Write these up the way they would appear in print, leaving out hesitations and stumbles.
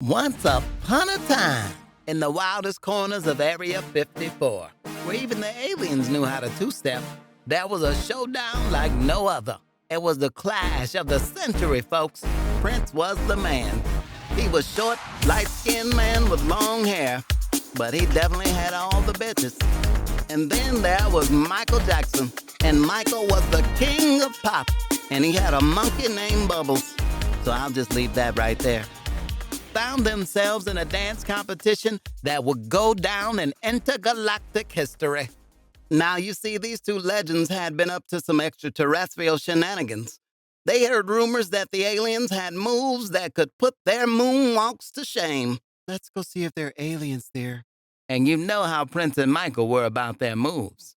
Once upon a time, in the wildest corners of Area 54, where even the aliens knew how to two-step, there was a showdown like no other. It was the clash of the century, folks. Prince was the man. He was short, light-skinned man with long hair, but he definitely had all the bitches. And then there was Michael Jackson, and Michael was the king of pop, and he had a monkey named Bubbles. So I'll just leave that right there. Found themselves in a dance competition that would go down in intergalactic history. Now, you see, these two legends had been up to some extraterrestrial shenanigans. They heard rumors that the aliens had moves that could put their moonwalks to shame. Let's go see if there are aliens there. And you know how Prince and Michael were about their moves.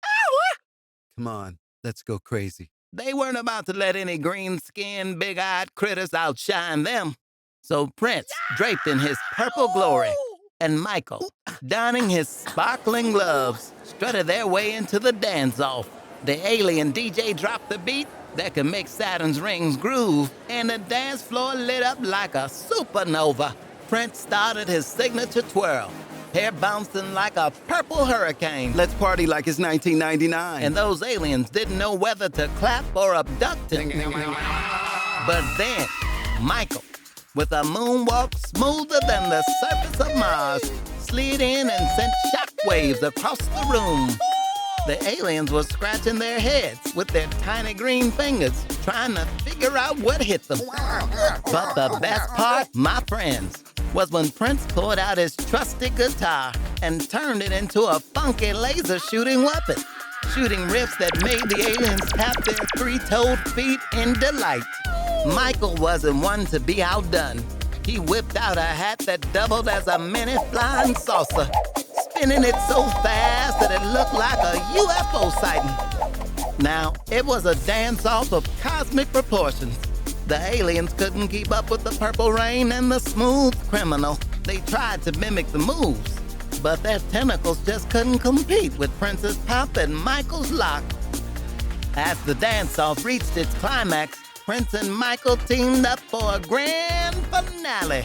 Come on, let's go crazy. They weren't about to let any green-skinned, big-eyed critters outshine them. So Prince, draped in his purple glory, and Michael, donning his sparkling gloves, strutted their way into the dance-off. The alien DJ dropped the beat that could make Saturn's rings groove, and the dance floor lit up like a supernova. Prince started his signature twirl, hair bouncing like a purple hurricane. Let's party like it's 1999. And those aliens didn't know whether to clap or abduct him. But then, Michael, with a moonwalk smoother than the surface of Mars, slid in and sent shockwaves across the room. The aliens were scratching their heads with their tiny green fingers, trying to figure out what hit them. But the best part, my friends, was when Prince pulled out his trusty guitar and turned it into a funky laser shooting weapon, shooting riffs that made the aliens tap their three-toed feet in delight. Michael wasn't one to be outdone. He whipped out a hat that doubled as a mini flying saucer, spinning it so fast that it looked like a UFO sighting. Now, it was a dance-off of cosmic proportions. The aliens couldn't keep up with the purple rain and the smooth criminal. They tried to mimic the moves, but their tentacles just couldn't compete with Prince's pop and Michael's lock. As the dance-off reached its climax, Prince and Michael teamed up for a grand finale.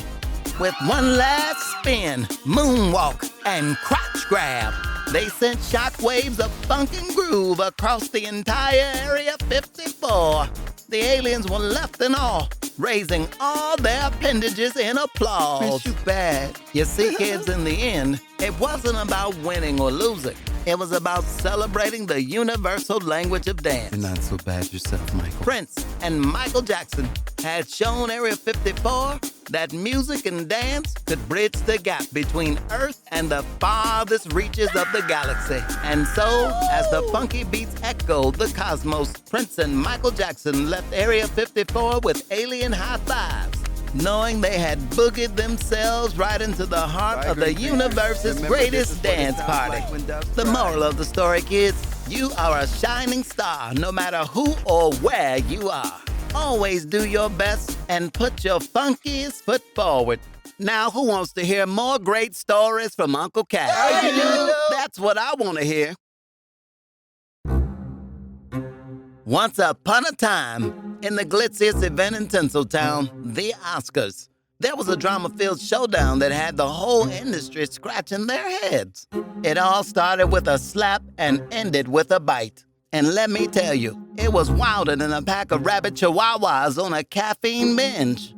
With one last spin, moonwalk, and crotch grab, they sent shockwaves of funk and groove across the entire Area 54. The aliens were left in awe, raising all their appendages in applause. Prince, you bad. You see, kids, in the end, it wasn't about winning or losing. It was about celebrating the universal language of dance. You're not so bad yourself, Michael. Prince and Michael Jackson had shown Area 54 that music and dance could bridge the gap between Earth and the farthest reaches of the galaxy. And so, as the funky beats echoed the cosmos, Prince and Michael Jackson left Area 54 with alien high fives, knowing they had boogied themselves right into the heart of the universe's greatest dance party. The moral of the story, kids, you are a shining star no matter who or where you are. Always do your best and put your funkiest foot forward. Now, who wants to hear more great stories from Uncle Katt? I do. That's what I want to hear. Once upon a time, in the glitziest event in Tinseltown, the Oscars, there was a drama-filled showdown that had the whole industry scratching their heads. It all started with a slap and ended with a bite. And let me tell you, it was wilder than a pack of rabid chihuahuas on a caffeine binge.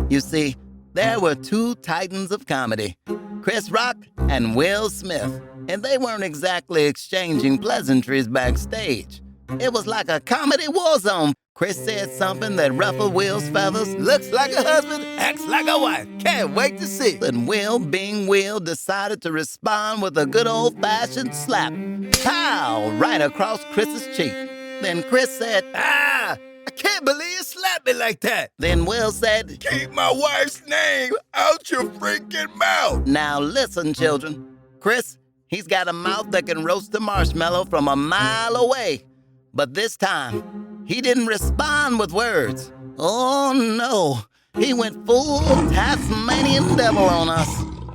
You see, there were two titans of comedy, Chris Rock and Will Smith, and they weren't exactly exchanging pleasantries backstage. It was like a comedy war zone. Chris said something that ruffled Will's feathers. Looks like a husband, acts like a wife. Can't wait to see. And Will, being Will, decided to respond with a good old-fashioned slap. Pow! Right across Chris's cheek. Then Chris said, I can't believe you slapped me like that. Then Will said, Keep my wife's name out your freaking mouth. Now listen, children. Chris, he's got a mouth that can roast a marshmallow from a mile away. But this time, he didn't respond with words. Oh no, he went full Tasmanian devil on us.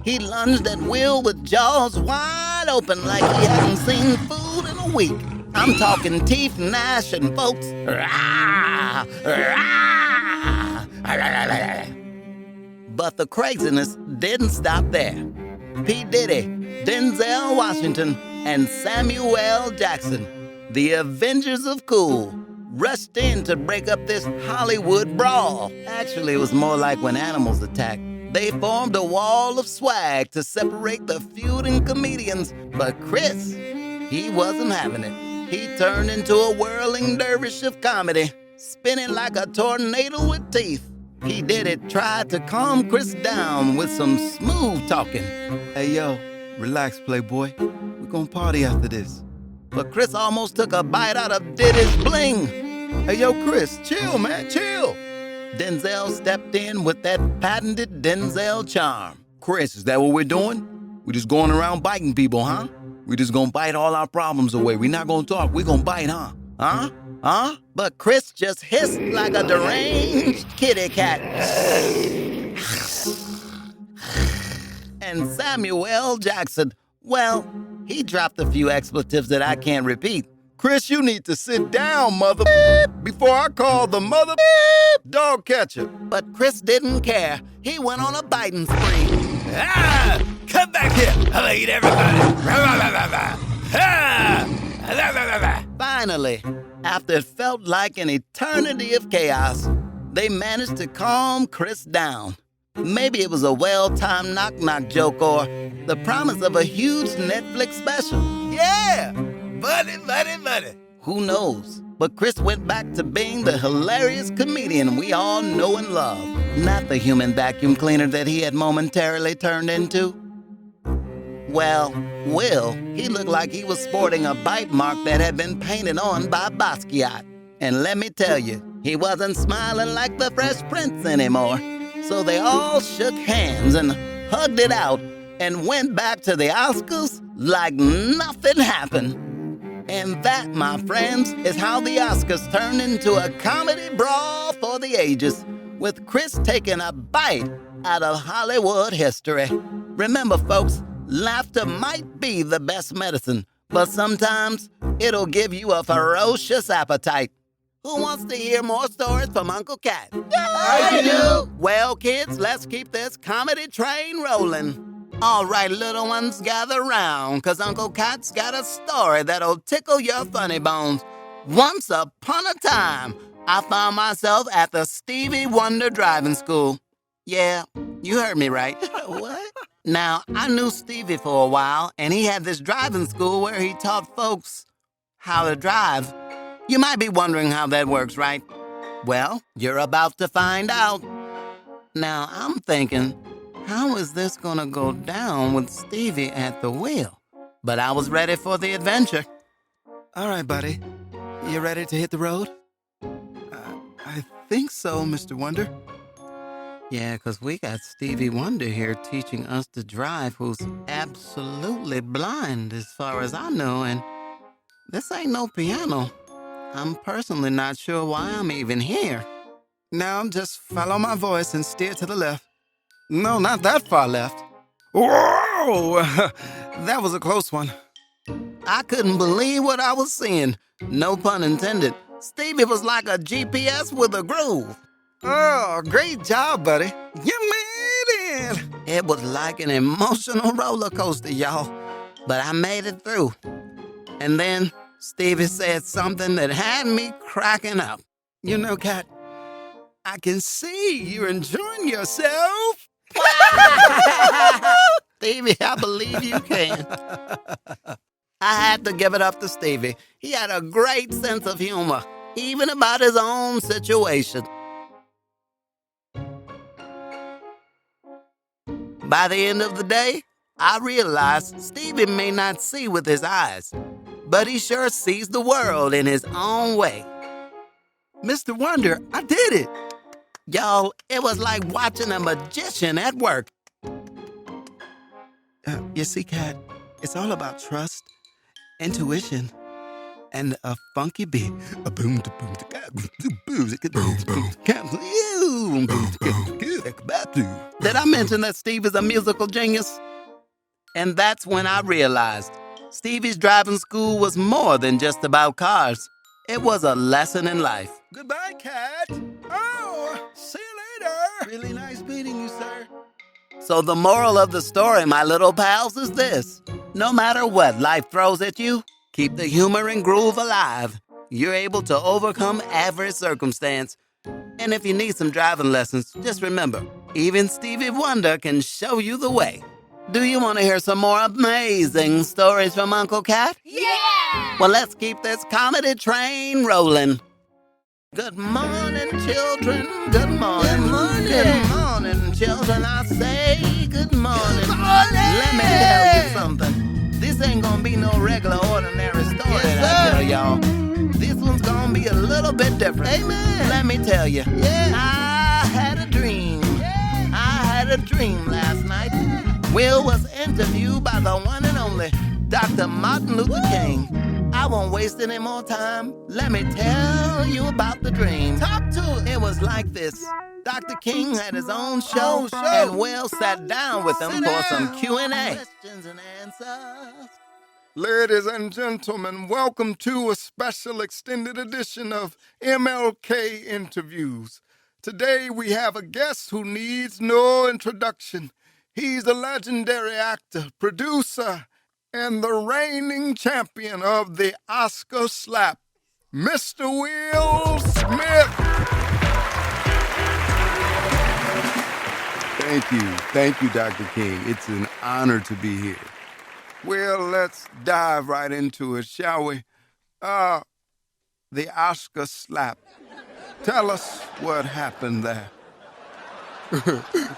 He lunged at Will with jaws wide open like he hadn't seen food in a week. I'm talking teeth gnashing, folks. But the craziness didn't stop there. P. Diddy, Denzel Washington, and Samuel L. Jackson, the Avengers of Cool, rushed in to break up this Hollywood brawl. Actually, it was more like when animals attack. They formed a wall of swag to separate the feuding comedians, but Chris, he wasn't having it. He turned into a whirling dervish of comedy, spinning like a tornado with teeth. P. Diddy tried to calm Chris down with some smooth talking. Hey, yo, relax, playboy. We're gonna party after this. But Chris almost took a bite out of Diddy's bling. Hey, yo, Chris, chill, man, chill. Denzel stepped in with that patented Denzel charm. Chris, is that what we're doing? We just going around biting people, huh? We just gonna bite all our problems away. We not gonna talk, we gonna bite, huh? Huh? But Chris just hissed like a deranged kitty cat. And Samuel L. Jackson, well, he dropped a few expletives that I can't repeat. Chris, you need to sit down, mother before I call the mother dog catcher. But Chris didn't care. He went on a biting spree. Come back here. I'll eat everybody. Finally, after it felt like an eternity of chaos, they managed to calm Chris down. Maybe it was a well-timed knock-knock joke or the promise of a huge Netflix special. Yeah! Money. Who knows? But Chris went back to being the hilarious comedian we all know and love, not the human vacuum cleaner that he had momentarily turned into. Well, Will, he looked like he was sporting a bite mark that had been painted on by Basquiat. And let me tell you, he wasn't smiling like the Fresh Prince anymore. So they all shook hands and hugged it out and went back to the Oscars like nothing happened. And that, my friends, is how the Oscars turned into a comedy brawl for the ages, with Chris taking a bite out of Hollywood history. Remember, folks, laughter might be the best medicine, but sometimes it'll give you a ferocious appetite. Who wants to hear more stories from Uncle Katt? I do. Well, kids, let's keep this comedy train rolling. All right, little ones, gather round, 'cause Uncle Katt's got a story that'll tickle your funny bones. Once upon a time, I found myself at the Stevie Wonder driving school. Yeah, you heard me right. What? Now, I knew Stevie for a while, and he had this driving school where he taught folks how to drive. You might be wondering how that works, right? Well, you're about to find out. Now, I'm thinking, how is this gonna go down with Stevie at the wheel? But I was ready for the adventure. All right, buddy. You ready to hit the road? I think so, Mr. Wonder. Yeah, 'cause we got Stevie Wonder here teaching us to drive, who's absolutely blind as far as I know, and this ain't no piano. I'm personally not sure why I'm even here. Now just follow my voice and steer to the left. No, not that far left. Whoa! That was a close one. I couldn't believe what I was seeing. No pun intended. Stevie was like a GPS with a groove. Oh, great job, buddy. You made it! It was like an emotional roller coaster, y'all. But I made it through. And then Stevie said something that had me cracking up. You know, Katt, I can see you're enjoying yourself. Stevie, I believe you can. I had to give it up to Stevie. He had a great sense of humor, even about his own situation. By the end of the day, I realized Stevie may not see with his eyes, but he sure sees the world in his own way. Mr. Wonder, I did it. Y'all, it was like watching a magician at work. You see, Katt, it's all about trust, intuition, and a funky beat. A boom, da boom, da boom, boom. Did I mention that Steve is a musical genius? And that's when I realized Stevie's driving school was more than just about cars. It was a lesson in life. Goodbye, Katt. Oh, see you later. really nice meeting you, sir. So the moral of the story, my little pals, is this. No matter what life throws at you, keep the humor and groove alive. You're able to overcome every circumstance. And if you need some driving lessons, just remember, even Stevie Wonder can show you the way. Do you want to hear some more amazing stories from Uncle Katt? Yeah! Well, let's keep this comedy train rolling. Good morning, children. Good morning. Good morning. Good morning, children. I say good morning. Good morning. Let me tell you something. This ain't gonna be no regular, ordinary story that I tell y'all. This one's gonna be a little bit different. Amen. Let me tell you. Yeah. I had a dream. Yeah. I had a dream last night. Will was interviewed by the one and only Dr. Martin Luther King. I won't waste any more time. Let me tell you about the dream. Talk to it. It was like this. Dr. King had his own show, and Will sat down with him Sit for some down. Q&A. Questions and answers. Ladies and gentlemen, welcome to a special extended edition of MLK Interviews. Today we have a guest who needs no introduction. He's a legendary actor, producer, and the reigning champion of the Oscar slap, Mr. Will Smith. Thank you, Dr. King. It's an honor to be here. Well, let's dive right into it, shall we? The Oscar slap. Tell us what happened there.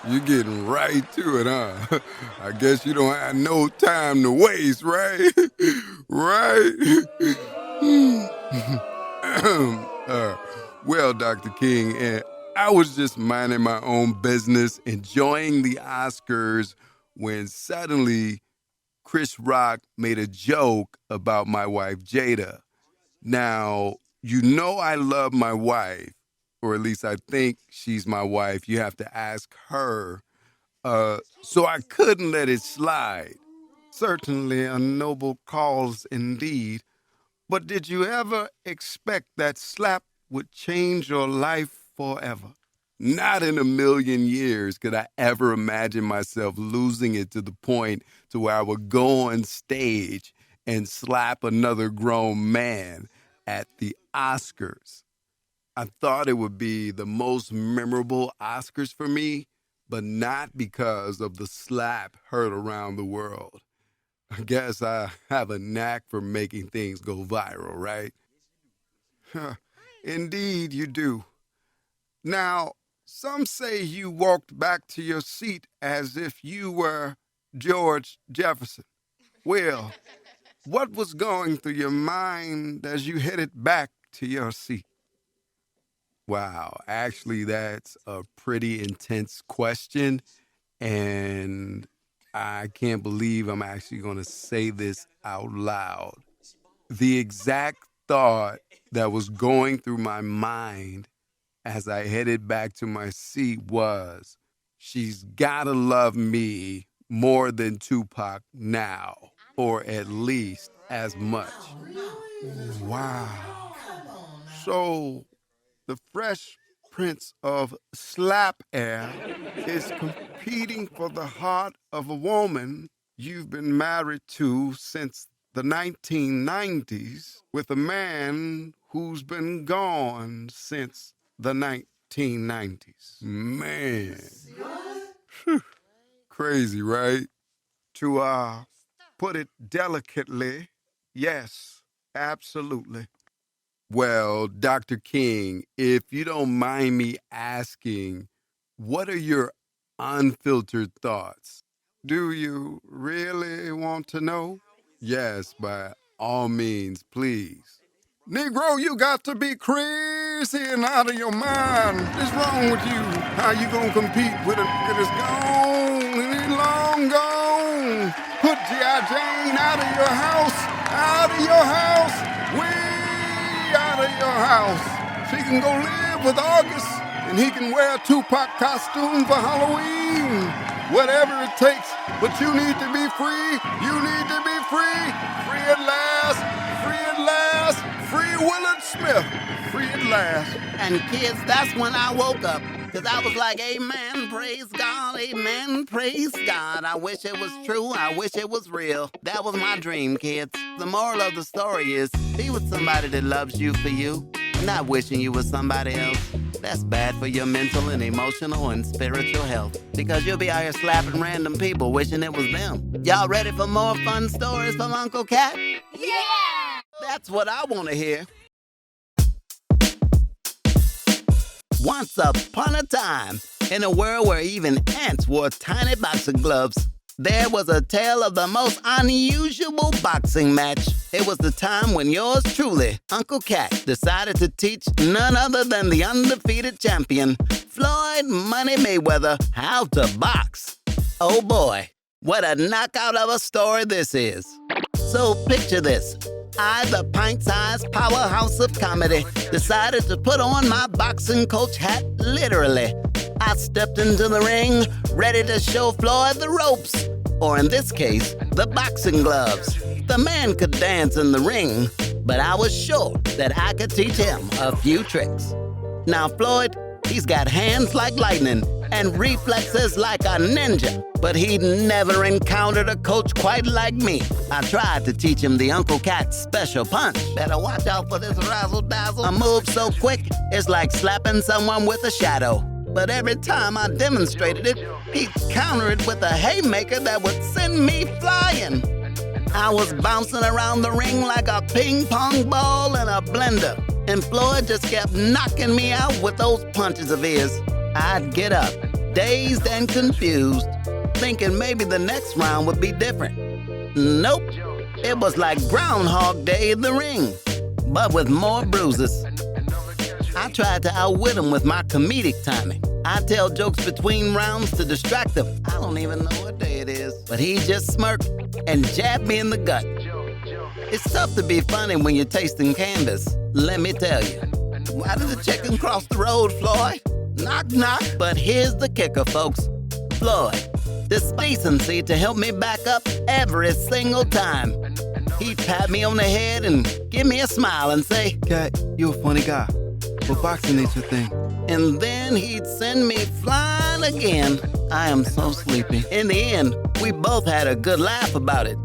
You're getting right to it, huh? I guess you don't have no time to waste, right? Right? Well, Dr. King, I was just minding my own business, enjoying the Oscars, when suddenly Chris Rock made a joke about my wife, Jada. Now, you know I love my wife, or at least I think she's my wife. You have to ask her. So I couldn't let it slide. Certainly a noble cause indeed. But did you ever expect that slap would change your life forever? Not in a million years could I ever imagine myself losing it to the point to where I would go on stage and slap another grown man at the Oscars. I thought it would be the most memorable Oscars for me, but not because of the slap heard around the world. I guess I have a knack for making things go viral, right? Indeed, you do. Now, some say you walked back to your seat as if you were George Jefferson. Well, what was going through your mind as you headed back to your seat? Wow, actually, that's a pretty intense question, and I can't believe I'm actually going to say this out loud. The exact thought that was going through my mind as I headed back to my seat was, she's gotta love me more than Tupac now, or at least as much. Wow. So, the Fresh Prince of Slap Air is competing for the heart of a woman you've been married to since the 1990s with a man who's been gone since the 1990s. Man. Whew. Crazy, right? To put it delicately, yes, absolutely. Well, Dr. King, if you don't mind me asking, what are your unfiltered thoughts? Do you really want to know? Yes, by all means, please. Negro, you got to be crazy and out of your mind. What's wrong with you? How you gonna compete with a nigga that's gone and he's long gone? Put G.I. Jane out of your house, way out of your house. She can go live with August and he can wear a Tupac costume for Halloween. Whatever it takes, but you need to be free. You need to be free. Free at last. Free at last. Free Willard Smith. Free at last. And kids, that's when I woke up. Cause I was like, amen, praise God, amen, praise God. I wish it was true, I wish it was real. That was my dream, kids. The moral of the story is, be with somebody that loves you for you, not wishing you was somebody else. That's bad for your mental and emotional and spiritual health. Because you'll be out here slapping random people wishing it was them. Y'all ready for more fun stories from Uncle Katt? Yeah! That's what I want to hear. Once upon a time, in a world where even ants wore tiny boxing gloves, there was a tale of the most unusual boxing match. It was the time when yours truly, Uncle Katt, decided to teach none other than the undefeated champion, Floyd Money Mayweather, how to box. Oh boy, what a knockout of a story this is. So picture this. I, the pint-sized powerhouse of comedy, decided to put on my boxing coach hat literally. I stepped into the ring, ready to show Floyd the ropes, or in this case, the boxing gloves. The man could dance in the ring, but I was sure that I could teach him a few tricks. Now Floyd, he's got hands like lightning and reflexes like a ninja, but he'd never encountered a coach quite like me. I tried to teach him the Uncle Katt special punch. Better watch out for this razzle-dazzle. A move so quick, it's like slapping someone with a shadow. But every time I demonstrated it, he'd counter it with a haymaker that would send me flying. I was bouncing around the ring like a ping pong ball in a blender, and Floyd just kept knocking me out with those punches of his. I'd get up, dazed and confused, thinking maybe the next round would be different. Nope, it was like Groundhog Day in the ring, but with more bruises. I tried to outwit him with my comedic timing. I tell jokes between rounds to distract him. I don't even know what day it is, but he just smirked and jabbed me in the gut. It's tough to be funny when you're tasting canvas, let me tell you. Why did the chicken cross the road, Floyd? Knock, knock. But here's the kicker, folks. Floyd, this decency to help me back up every single time. He'd pat me on the head and give me a smile and say, Katt, you a funny guy, but boxing ain't your thing. And then he'd send me flying again. I am so sleepy. In the end, we both had a good laugh about it.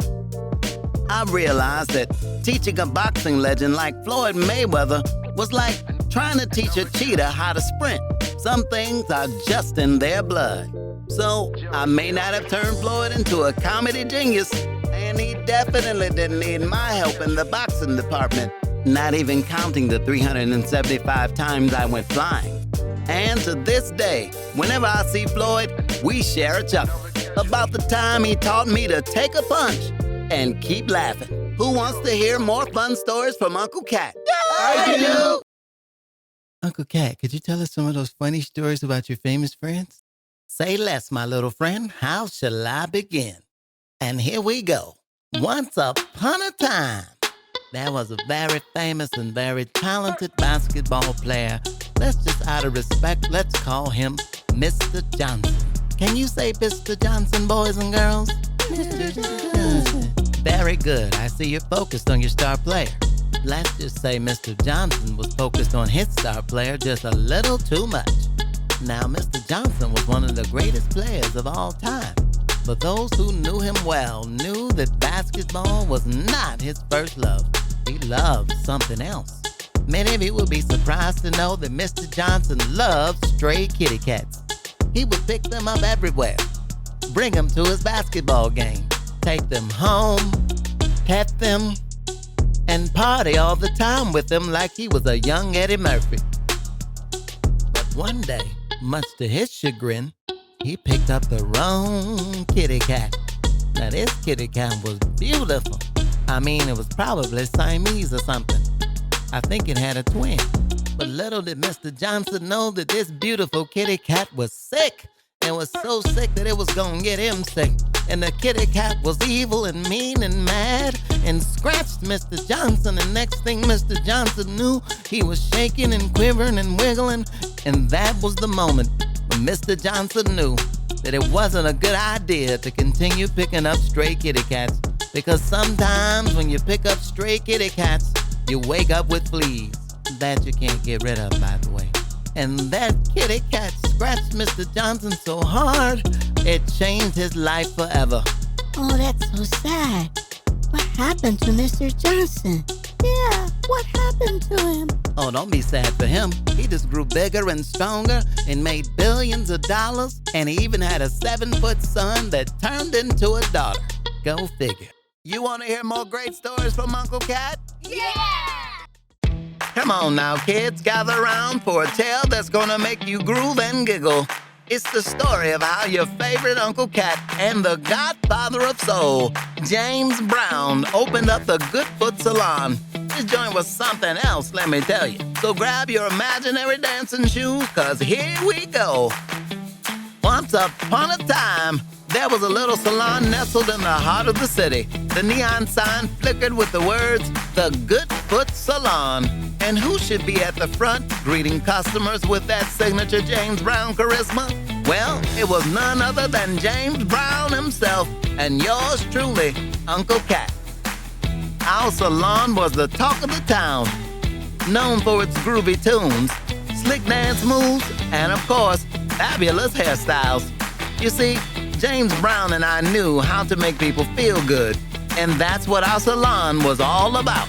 I realized that teaching a boxing legend like Floyd Mayweather was like trying to teach a cheetah how to sprint. Some things are just in their blood. So I may not have turned Floyd into a comedy genius, and he definitely didn't need my help in the boxing department, not even counting the 375 times I went flying. And to this day, whenever I see Floyd, we share a chuckle about the time he taught me to take a punch and keep laughing. Who wants to hear more fun stories from Uncle Katt? I do! Uncle Katt, could you tell us some of those funny stories about your famous friends? Say less, my little friend. How shall I begin? And here we go. Once upon a time, there was a very famous and very talented basketball player. Let's just, out of respect, let's call him Mr. Johnson. Can you say Mr. Johnson, boys and girls? Mr. Johnson. Very good. I see you're focused on your star player. Let's just say Mr. Johnson was focused on his star player just a little too much. Now, Mr. Johnson was one of the greatest players of all time, but those who knew him well knew that basketball was not his first love. He loved something else. Many of you will be surprised to know that Mr. Johnson loved stray kitty cats. He would pick them up everywhere, bring them to his basketball game, take them home, pet them, and party all the time with them like he was a young Eddie Murphy. But one day, much to his chagrin, he picked up the wrong kitty cat. Now this kitty cat was beautiful. I mean, it was probably Siamese or something. I think it had a twin. But little did Mr. Johnson know that this beautiful kitty cat was sick. And was so sick that it was gonna get him sick. And the kitty cat was evil and mean and mad and scratched Mr. Johnson. And next thing Mr. Johnson knew, he was shaking and quivering and wiggling. And that was the moment when Mr. Johnson knew that it wasn't a good idea to continue picking up stray kitty cats. Because sometimes when you pick up stray kitty cats, you wake up with fleas that you can't get rid of, by the way. And that kitty cat scratched Mr. Johnson so hard, it changed his life forever. Oh, that's so sad. What happened to Mr. Johnson? Yeah, what happened to him? Oh, don't be sad for him. He just grew bigger and stronger and made billions of dollars, and he even had a 7-foot son that turned into a daughter. Go figure. You want to hear more great stories from Uncle Katt? Yeah! Come on now, kids, gather around for a tale that's gonna make you groove and giggle. It's the story of how your favorite Uncle Katt and the godfather of soul, James Brown, opened up the Goodfoot Salon. This joint was something else, let me tell you. So grab your imaginary dancing shoes, cause here we go. Once upon a time, there was a little salon nestled in the heart of the city. The neon sign flickered with the words, The Goodfoot Salon. And who should be at the front, greeting customers with that signature James Brown charisma? Well, it was none other than James Brown himself, and yours truly, Uncle Katt. Our salon was the talk of the town, known for its groovy tunes, slick dance moves, and of course, fabulous hairstyles. You see, James Brown and I knew how to make people feel good, and that's what our salon was all about.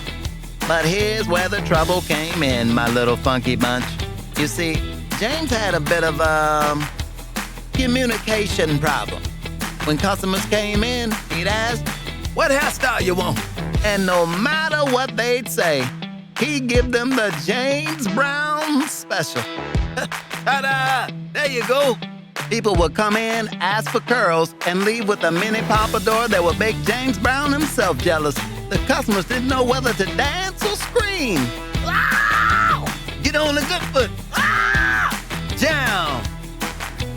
But here's where the trouble came in, my little funky bunch. You see, James had a bit of a communication problem. When customers came in, he'd ask, "What hairstyle you want?" And no matter what they'd say, he'd give them the James Brown special. Ta-da! There you go. People would come in, ask for curls, and leave with a mini pompadour that would make James Brown himself jealous. The customers didn't know whether to dance or scream. Wow! Get on the good foot. Ah! Down.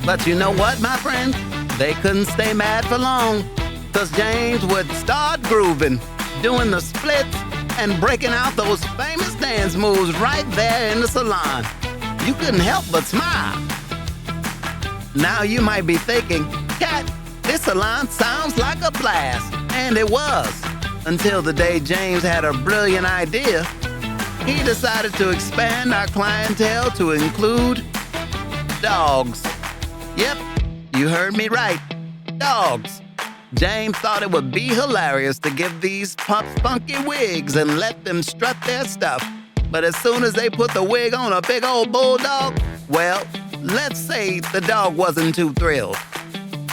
But you know what, my friends? They couldn't stay mad for long, because James would start grooving, doing the splits, and breaking out those famous dance moves right there in the salon. You couldn't help but smile. Now you might be thinking, Katt, this salon sounds like a blast. And it was. Until the day James had a brilliant idea. He decided to expand our clientele to include dogs. Yep, you heard me right. Dogs. James thought it would be hilarious to give these pups funky wigs and let them strut their stuff. But as soon as they put the wig on a big old bulldog, well, let's say the dog wasn't too thrilled.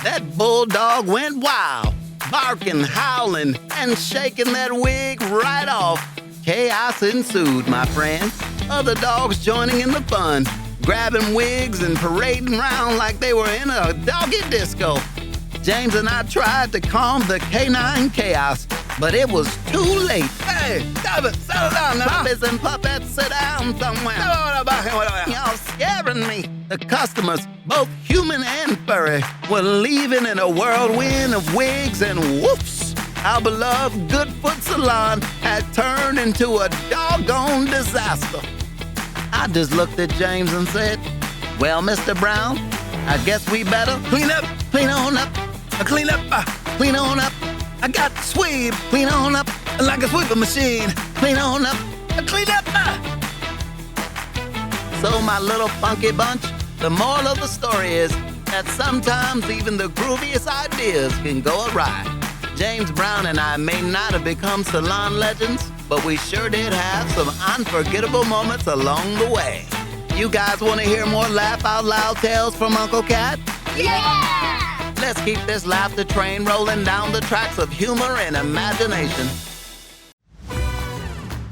That bulldog went wild, barking, howling, and shaking that wig right off. Chaos ensued, my friends. Other dogs joining in the fun, grabbing wigs and parading around like they were in a doggy disco. James and I tried to calm the canine chaos, but it was too late. Hey, stop it, settle down now. Puppies and puppets, sit down somewhere. Y'all scaring me. The customers, both human and furry, were leaving in a whirlwind of wigs and whoofs. Our beloved Goodfoot Salon had turned into a doggone disaster. I just looked at James and said, "Well, Mr. Brown, I guess we better clean up, clean on up, clean up, clean on up. I got to sweep, clean on up, like a sweeping machine. Clean on up, clean up." So my little funky bunch, the moral of the story is that sometimes even the grooviest ideas can go awry. James Brown and I may not have become salon legends, but we sure did have some unforgettable moments along the way. You guys want to hear more laugh out loud tales from Uncle Katt? Yeah! Let's keep this laughter train rolling down the tracks of humor and imagination.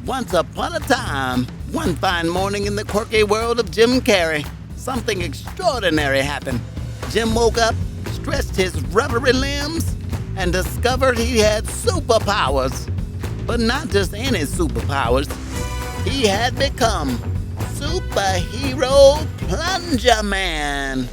Once upon a time, one fine morning in the quirky world of Jim Carrey, something extraordinary happened. Jim woke up, stretched his rubbery limbs, and discovered he had superpowers. But not just any superpowers. He had become Superhero Plunger Man.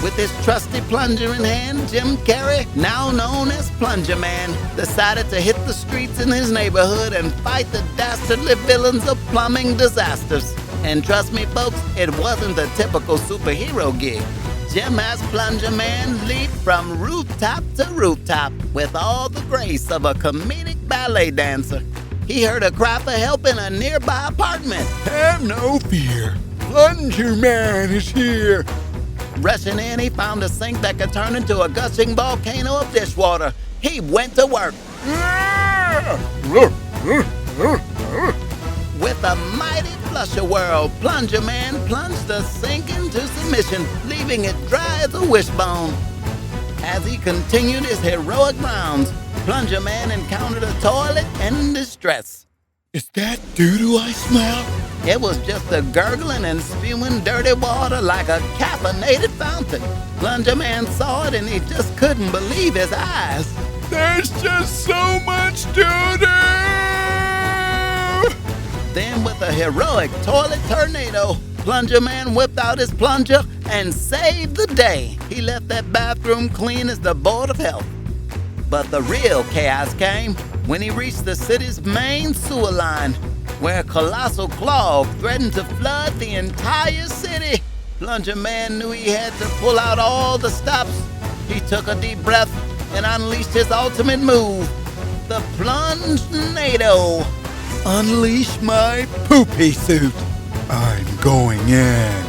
With his trusty plunger in hand, Jim Carrey, now known as Plunger Man, decided to hit the streets in his neighborhood and fight the dastardly villains of plumbing disasters. And trust me, folks, it wasn't a typical superhero gig. Jim as Plunger Man leaped from rooftop to rooftop with all the grace of a comedic ballet dancer. He heard a cry for help in a nearby apartment. Have no fear. Plunger Man is here. Rushing in, he found a sink that could turn into a gushing volcano of dishwater. He went to work. With a mighty flush of whirl, Plunger Man plunged the sink into submission, leaving it dry as a wishbone. As he continued his heroic rounds, Plunger Man encountered a toilet in distress. Is that doo-doo I smell? It was just a gurgling and spewing dirty water like a caffeinated fountain. Plunger Man saw it and he just couldn't believe his eyes. There's just so much doo-doo! Then with a heroic toilet tornado, Plunger Man whipped out his plunger and saved the day. He left that bathroom clean as the Board of Health. But the real chaos came when he reached the city's main sewer line, where a colossal clog threatened to flood the entire city. Plunger Man knew he had to pull out all the stops. He took a deep breath and unleashed his ultimate move, the Plunge-nado. Unleash my poopy suit. I'm going in.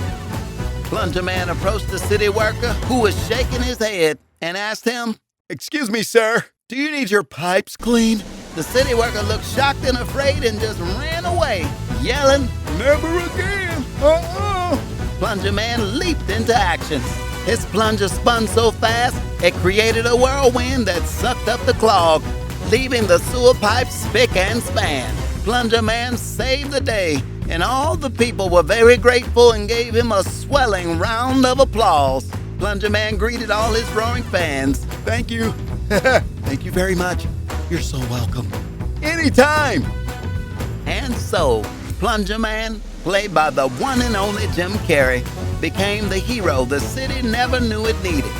Plunger Man approached the city worker, who was shaking his head, and asked him, Excuse me, sir. Do you need your pipes clean? The city worker looked shocked and afraid and just ran away, yelling, Never again. Plunger Man leaped into action. His plunger spun so fast, it created a whirlwind that sucked up the clog, leaving the sewer pipes spick and span. Plunger Man saved the day, and all the people were very grateful and gave him a swelling round of applause. Plunger Man greeted all his roaring fans. Thank you. Thank you very much. You're so welcome. Anytime. And so, Plunger Man, played by the one and only Jim Carrey, became the hero the city never knew it needed.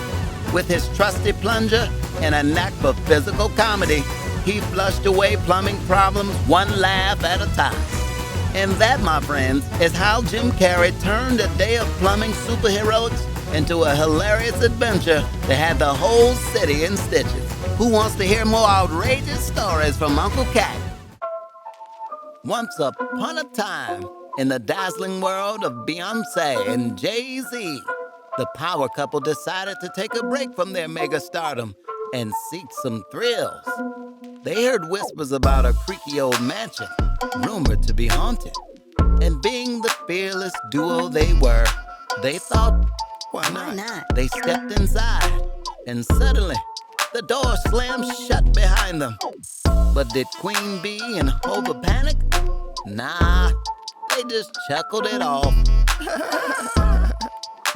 With his trusty plunger and a knack for physical comedy, he flushed away plumbing problems one laugh at a time. And that, my friends, is how Jim Carrey turned a day of plumbing superheroics into a hilarious adventure that had the whole city in stitches. Who wants to hear more outrageous stories from Uncle Katt? Once upon a time, in the dazzling world of Beyonce and Jay-Z, the power couple decided to take a break from their mega stardom and seek some thrills. They heard whispers about a creaky old mansion, rumored to be haunted. And being the fearless duo they were, they thought, why not? They stepped inside, and suddenly, the door slammed shut behind them. But did Queen Bee and Hova panic? Nah, they just chuckled it off.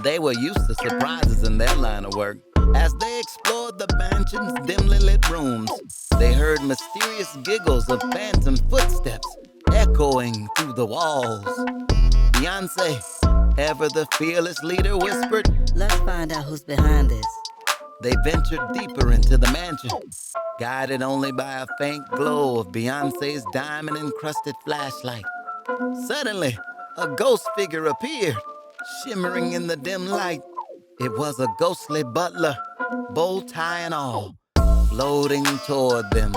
They were used to surprises in their line of work. As they explored the mansion's dimly lit rooms, they heard mysterious giggles of phantom footsteps echoing through the walls. Beyonce, ever the fearless leader, whispered, Let's find out who's behind this. They ventured deeper into the mansion, guided only by a faint glow of Beyonce's diamond-encrusted flashlight. Suddenly, a ghost figure appeared, shimmering in the dim light. It was a ghostly butler, bow tie and all, floating toward them.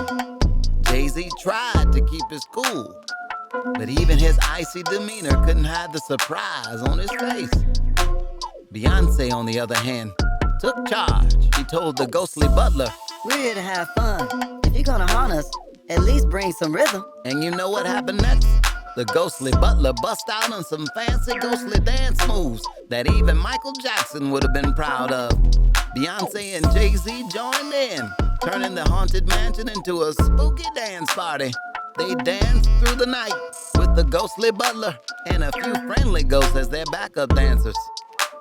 Jay-Z tried to keep his cool, but even his icy demeanor couldn't hide the surprise on his face. Beyonce, on the other hand, took charge. She told the ghostly butler, We're here to have fun. If you're gonna haunt us, at least bring some rhythm. and you know what happened next? The ghostly butler bust out on some fancy ghostly dance moves that even Michael Jackson would have been proud of. Beyonce and Jay-Z joined in, turning the haunted mansion into a spooky dance party. They danced through the night with the ghostly butler and a few friendly ghosts as their backup dancers.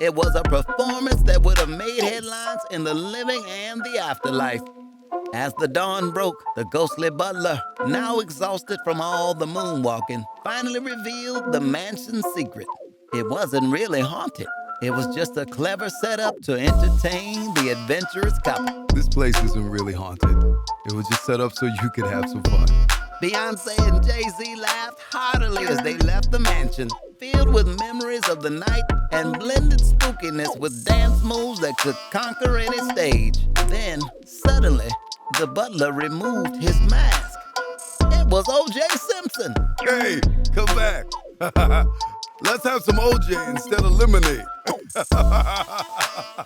It was a performance that would have made headlines in the living and the afterlife. As the dawn broke, the ghostly butler, now exhausted from all the moonwalking, finally revealed the mansion's secret. It wasn't really haunted. It was just a clever setup to entertain the adventurous couple. This place isn't really haunted. It was just set up so you could have some fun. Beyonce and Jay-Z laughed heartily as they left the mansion, filled with memories of the night and blended spookiness with dance moves that could conquer any stage. Then, suddenly, the butler removed his mask. It was O.J. Simpson. Hey, come back. Let's have some OJ instead of lemonade.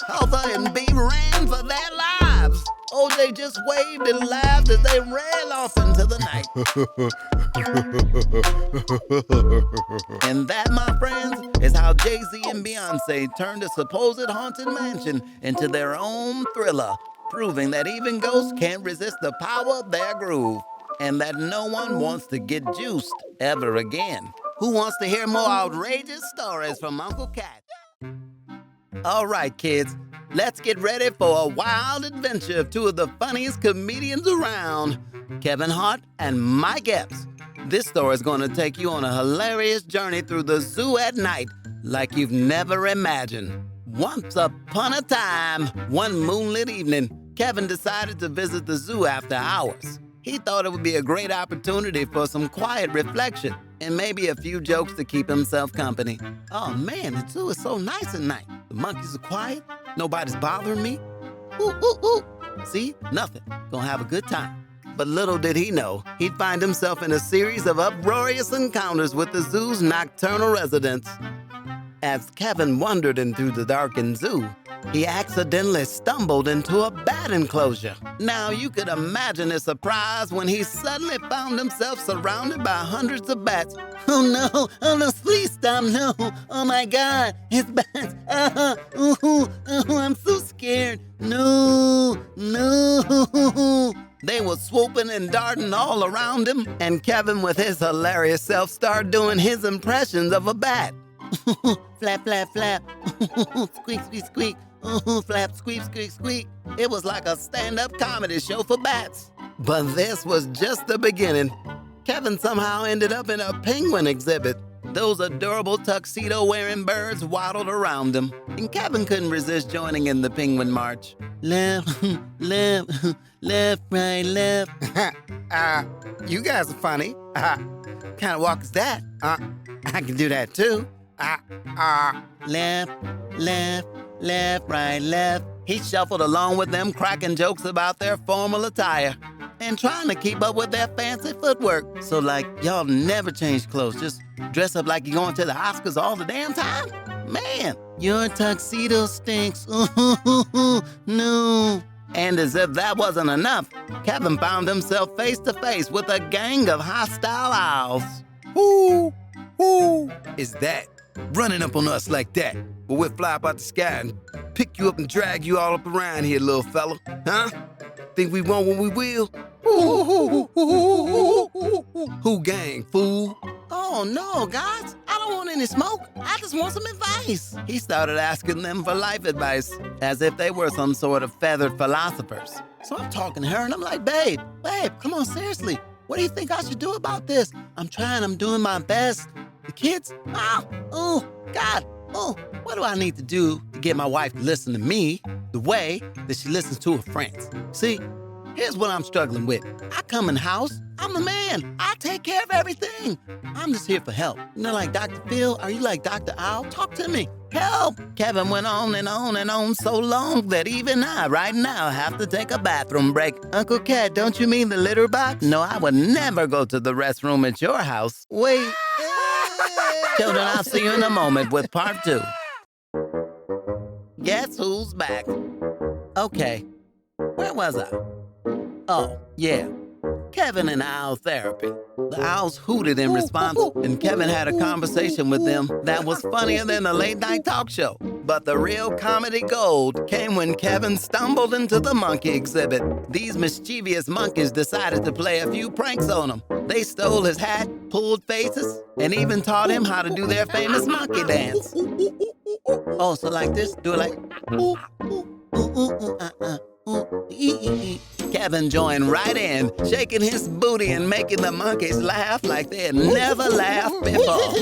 Arthur and Bee ran for their lives. OJ just waved and laughed as they ran off into the night. And that, my friends, is how Jay-Z and Beyonce turned a supposed haunted mansion into their own thriller, proving that even ghosts can't resist the power of their groove, and that no one wants to get juiced ever again. Who wants to hear more outrageous stories from Uncle Katt? All right, kids, let's get ready for a wild adventure of two of the funniest comedians around, Kevin Hart and Mike Epps. This story is going to take you on a hilarious journey through the zoo at night like you've never imagined. Once upon a time, one moonlit evening, Kevin decided to visit the zoo after hours. He thought it would be a great opportunity for some quiet reflection and maybe a few jokes to keep himself company. Oh man, the zoo is so nice at night. The monkeys are quiet, nobody's bothering me. Ooh, ooh, ooh. See, nothing. Gonna have a good time. But little did he know, he'd find himself in a series of uproarious encounters with the zoo's nocturnal residents. As Kevin wandered into the darkened zoo, he accidentally stumbled into a bat enclosure. Now you could imagine his surprise when he suddenly found himself surrounded by hundreds of bats. Oh no, please stop, no. Oh my God, it's bats. I'm so scared. No. They were swooping and darting all around him, and Kevin, with his hilarious self, started doing his impressions of a bat. Flap, flap, flap. Squeak, squeak, squeak. Flap, squeak, squeak, squeak. It was like a stand-up comedy show for bats. But this was just the beginning. Kevin somehow ended up in a penguin exhibit. Those adorable tuxedo-wearing birds waddled around him, and Kevin couldn't resist joining in the penguin march. Left, left, left, right, left. You guys are funny. Kind of walk is that? I can do that too. Left, left, left, right, left. He shuffled along with them, cracking jokes about their formal attire and trying to keep up with their fancy footwork. So like, y'all never change clothes, just dress up like you're going to the Oscars all the damn time? Man, your tuxedo stinks. No. And as if that wasn't enough, Kevin found himself face to face with a gang of hostile owls. Who is that running up on us like that? Well, we'll fly up out the sky and pick you up and drag you all up around here, little fella. Huh? Think we won't when we will? Who gang, fool? Oh no, guys, I don't want any smoke. I just want some advice. He started asking them for life advice, as if they were some sort of feathered philosophers. So I'm talking to her and I'm like, babe, come on, seriously. What do you think I should do about this? I'm doing my best. The kids, what do I need to do to get my wife to listen to me the way that she listens to her friends? See, here's what I'm struggling with. I come in the house, I'm the man. I take care of everything. I'm just here for help. You know, like Dr. Phil, are you like Dr. Owl? Talk to me. Help! Kevin went on and on and on so long that even I, right now, have to take a bathroom break. Uncle Katt, don't you mean the litter box? No, I would never go to the restroom at your house. Wait. Children, I'll see you in a moment with part 2. Guess who's back? Okay, where was I? Oh, yeah. Kevin and owl therapy. The owls hooted in response, and Kevin had a conversation with them that was funnier than a late-night talk show. But the real comedy gold came when Kevin stumbled into the monkey exhibit. These mischievous monkeys decided to play a few pranks on him. They stole his hat, pulled faces, and even taught him how to do their famous monkey dance. Oh, so like this? Do it like... Kevin joined right in, shaking his booty and making the monkeys laugh like they had never laughed before.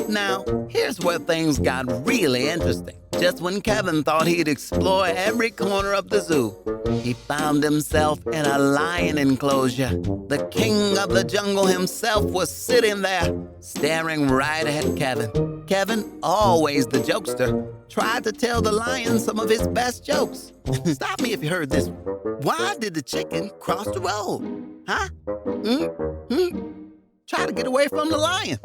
Now, here's where things got really interesting. Just when Kevin thought he'd explore every corner of the zoo, he found himself in a lion enclosure. The king of the jungle himself was sitting there, staring right at Kevin. Kevin, always the jokester, tried to tell the lion some of his best jokes. Stop me if you heard this. Why did the chicken cross the road? Huh? Try to get away from the lion.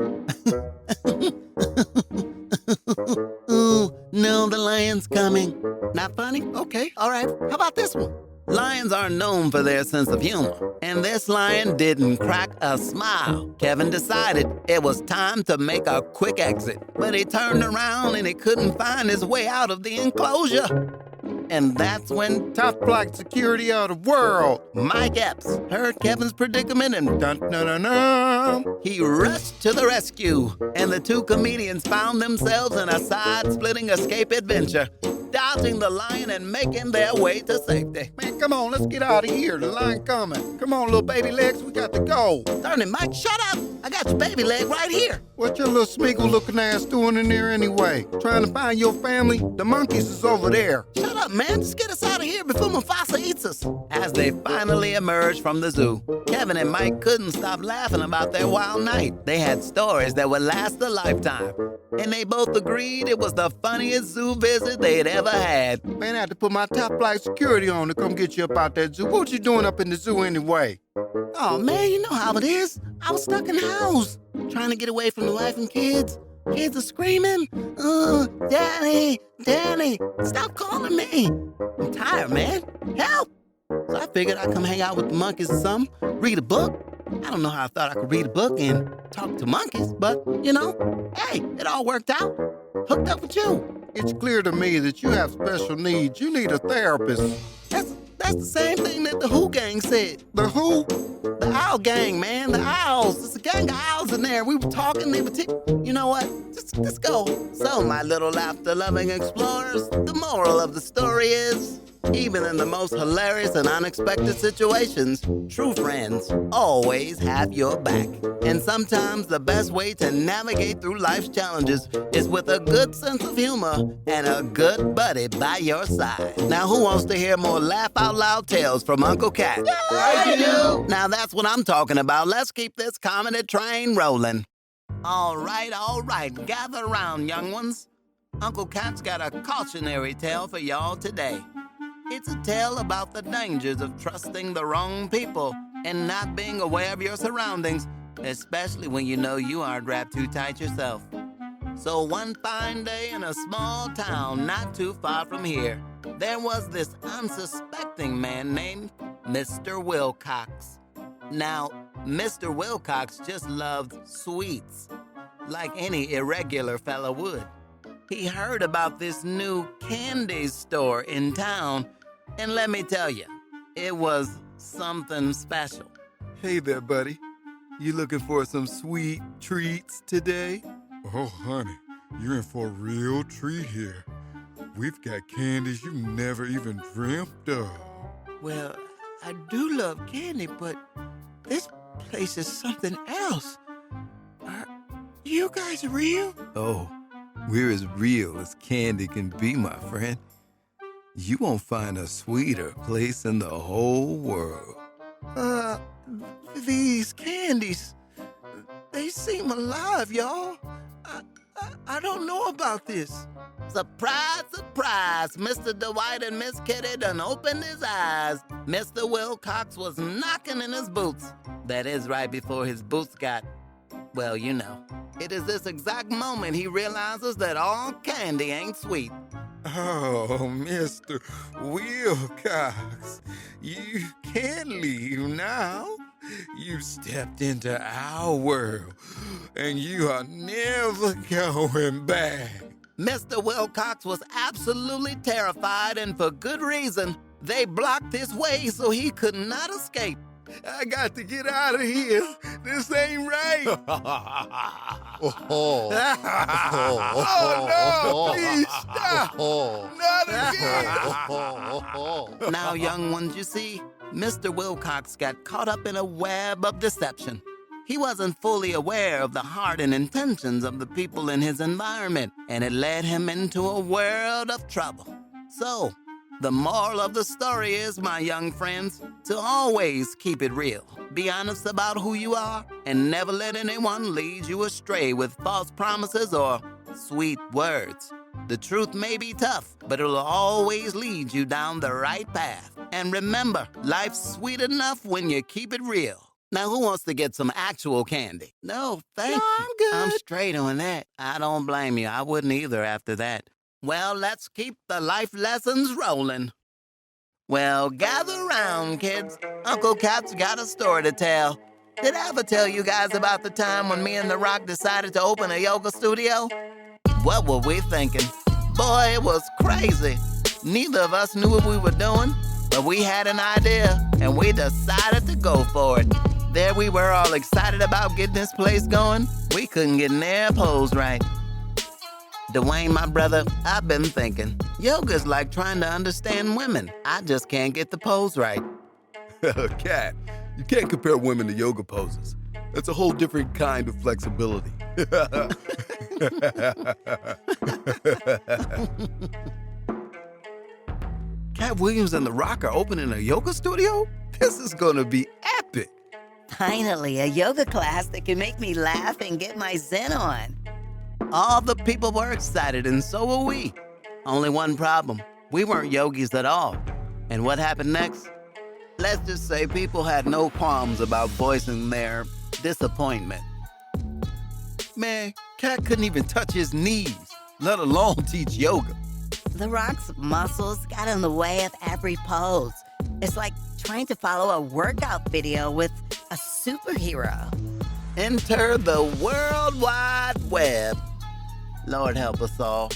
No, the lion's coming. Not funny? Okay, all right. How about this one? Lions are known for their sense of humor, and this lion didn't crack a smile. Kevin decided it was time to make a quick exit, but he turned around and he couldn't find his way out of the enclosure. And that's when Top flight security of the world. Mike Epps heard Kevin's predicament and Dun-dun-dun-dun. he rushed to the rescue. And the two comedians found themselves in a side-splitting escape adventure, dodging the lion and making their way to safety. Man, come on, let's get out of here. The line coming. Come on, little baby legs, we got to go. Darn it, Mike, shut up! I got your baby leg right here. What your little Smeagol-looking ass doing in there anyway? Trying to find your family? The monkeys is over there. Shut up, man. Just get us out of here before Mufasa eats us. As they finally emerged from the zoo, Kevin and Mike couldn't stop laughing about their wild night. They had stories that would last a lifetime. And they both agreed it was the funniest zoo visit they'd ever had. Man, I had to put my top flight security on to come get you up out that zoo. What you doing up in the zoo anyway? Oh, man, you know how it is. I was stuck in the house, trying to get away from the wife and kids. Kids are screaming, Daddy, Daddy, stop calling me. I'm tired, man. Help! So I figured I'd come hang out with the monkeys or something, read a book. I don't know how I thought I could read a book and talk to monkeys, but, you know, hey, it all worked out. Hooked up with you. It's clear to me that you have special needs. You need a therapist. That's the same thing that the Who gang said. The who? The Owl gang, man. The Owls. There's a gang of owls in there. We were talking. They were you know what? Just go. So, my little laughter-loving explorers, the moral of the story is, even in the most hilarious and unexpected situations, true friends always have your back. And sometimes the best way to navigate through life's challenges is with a good sense of humor and a good buddy by your side. Now, who wants to hear more laugh-out-loud tales from Uncle Katt? I do. Now, that's what I'm talking about. Let's keep this comedy train rolling. All right, gather around, young ones. Uncle Katt's got a cautionary tale for y'all today. It's a tale about the dangers of trusting the wrong people and not being aware of your surroundings, especially when you know you aren't wrapped too tight yourself. So one fine day in a small town not too far from here, there was this unsuspecting man named Mr. Wilcox. Now, Mr. Wilcox just loved sweets, like any irregular fella would. He heard about this new candy store in town, and let me tell you, it was something special. Hey there, buddy. You looking for some sweet treats today? Oh, honey, you're in for a real treat here. We've got candies you never even dreamt of. Well, I do love candy, but this place is something else. Are you guys real? Oh, we're as real as candy can be, my friend. You won't find a sweeter place in the whole world. These candies, they seem alive, y'all. I don't know about this. Surprise, surprise, Mr. Dwight and Miss Kitty done opened his eyes. Mr. Wilcox was knocking in his boots. That is right before his boots got, well, you know. It is this exact moment he realizes that all candy ain't sweet. Oh, Mr. Wilcox, you can't leave now. You stepped into our world, and you are never going back. Mr. Wilcox was absolutely terrified, and for good reason. They blocked his way so he could not escape. I got to get out of here. This ain't right. Oh no, please stop. Not again. Now, young ones, you see, Mr. Wilcox got caught up in a web of deception. He wasn't fully aware of the heart and intentions of the people in his environment, and it led him into a world of trouble. So, the moral of the story is, my young friends, to always keep it real. Be honest about who you are, and never let anyone lead you astray with false promises or sweet words. The truth may be tough, but it'll always lead you down the right path. And remember, life's sweet enough when you keep it real. Now, who wants to get some actual candy? No, thank you. I'm good. I'm straight on that. I don't blame you. I wouldn't either after that. Well, let's keep the life lessons rolling. Well, gather round, kids. Uncle Katt's got a story to tell. Did I ever tell you guys about the time when me and The Rock decided to open a yoga studio? What were we thinking? Boy, it was crazy. Neither of us knew what we were doing, but we had an idea, and we decided to go for it. There we were, all excited about getting this place going. We couldn't get near pose right. Dwayne, my brother, I've been thinking. Yoga's like trying to understand women. I just can't get the pose right. Katt, you can't compare women to yoga poses. That's a whole different kind of flexibility. Katt Williams and The Rock are opening a yoga studio? This is gonna be epic. Finally, a yoga class that can make me laugh and get my zen on. All the people were excited, and so were we. Only one problem. We weren't yogis at all. And what happened next? Let's just say people had no qualms about voicing their disappointment. Man, Katt couldn't even touch his knees, let alone teach yoga. The Rock's muscles got in the way of every pose. It's like trying to follow a workout video with a superhero. Enter the World Wide Web. Lord help us all.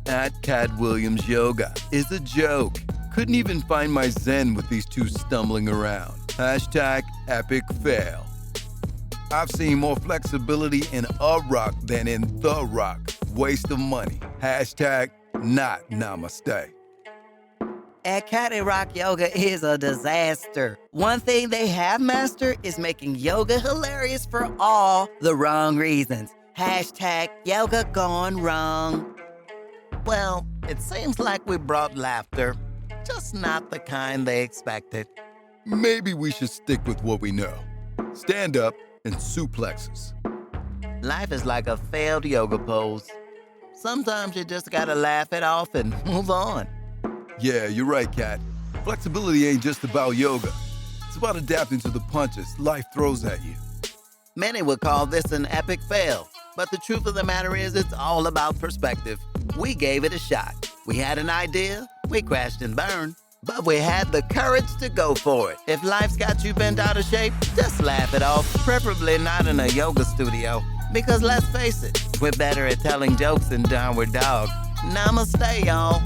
At Katt Williams Yoga is a joke. Couldn't even find my zen with these two stumbling around. Hashtag epic fail. I've seen more flexibility in a rock than in The Rock. Waste of money. Hashtag not namaste. At Katt and Rock Yoga is a disaster. One thing they have mastered is making yoga hilarious for all the wrong reasons. Hashtag yoga gone wrong. Well, it seems like we brought laughter, just not the kind they expected. Maybe we should stick with what we know. Stand up and suplexes. Life is like a failed yoga pose. Sometimes you just gotta laugh it off and move on. Yeah, you're right, Katt. Flexibility ain't just about yoga. It's about adapting to the punches life throws at you. Many would call this an epic fail, but the truth of the matter is it's all about perspective. We gave it a shot. We had an idea, we crashed and burned, but we had the courage to go for it. If life's got you bent out of shape, just laugh it off, preferably not in a yoga studio. Because let's face it, we're better at telling jokes than Downward Dog. Namaste, y'all.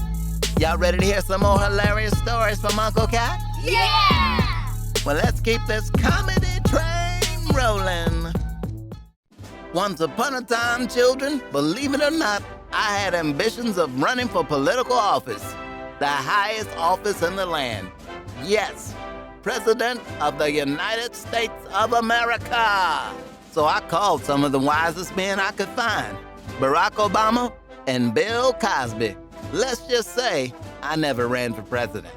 Y'all ready to hear some more hilarious stories from Uncle Katt? Yeah! Well, let's keep this comedy train rolling. Once upon a time, children, believe it or not, I had ambitions of running for political office. The highest office in the land. Yes, President of the United States of America. So I called some of the wisest men I could find. Barack Obama and Bill Cosby. Let's just say I never ran for president.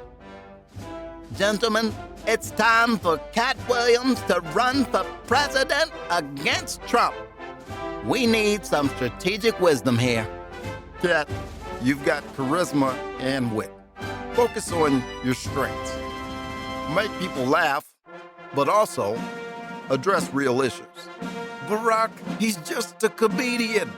Gentlemen, it's time for Katt Williams to run for president against Trump. We need some strategic wisdom here. Katt, you've got charisma and wit. Focus on your strengths. Make people laugh, but also address real issues. Barack, he's just a comedian.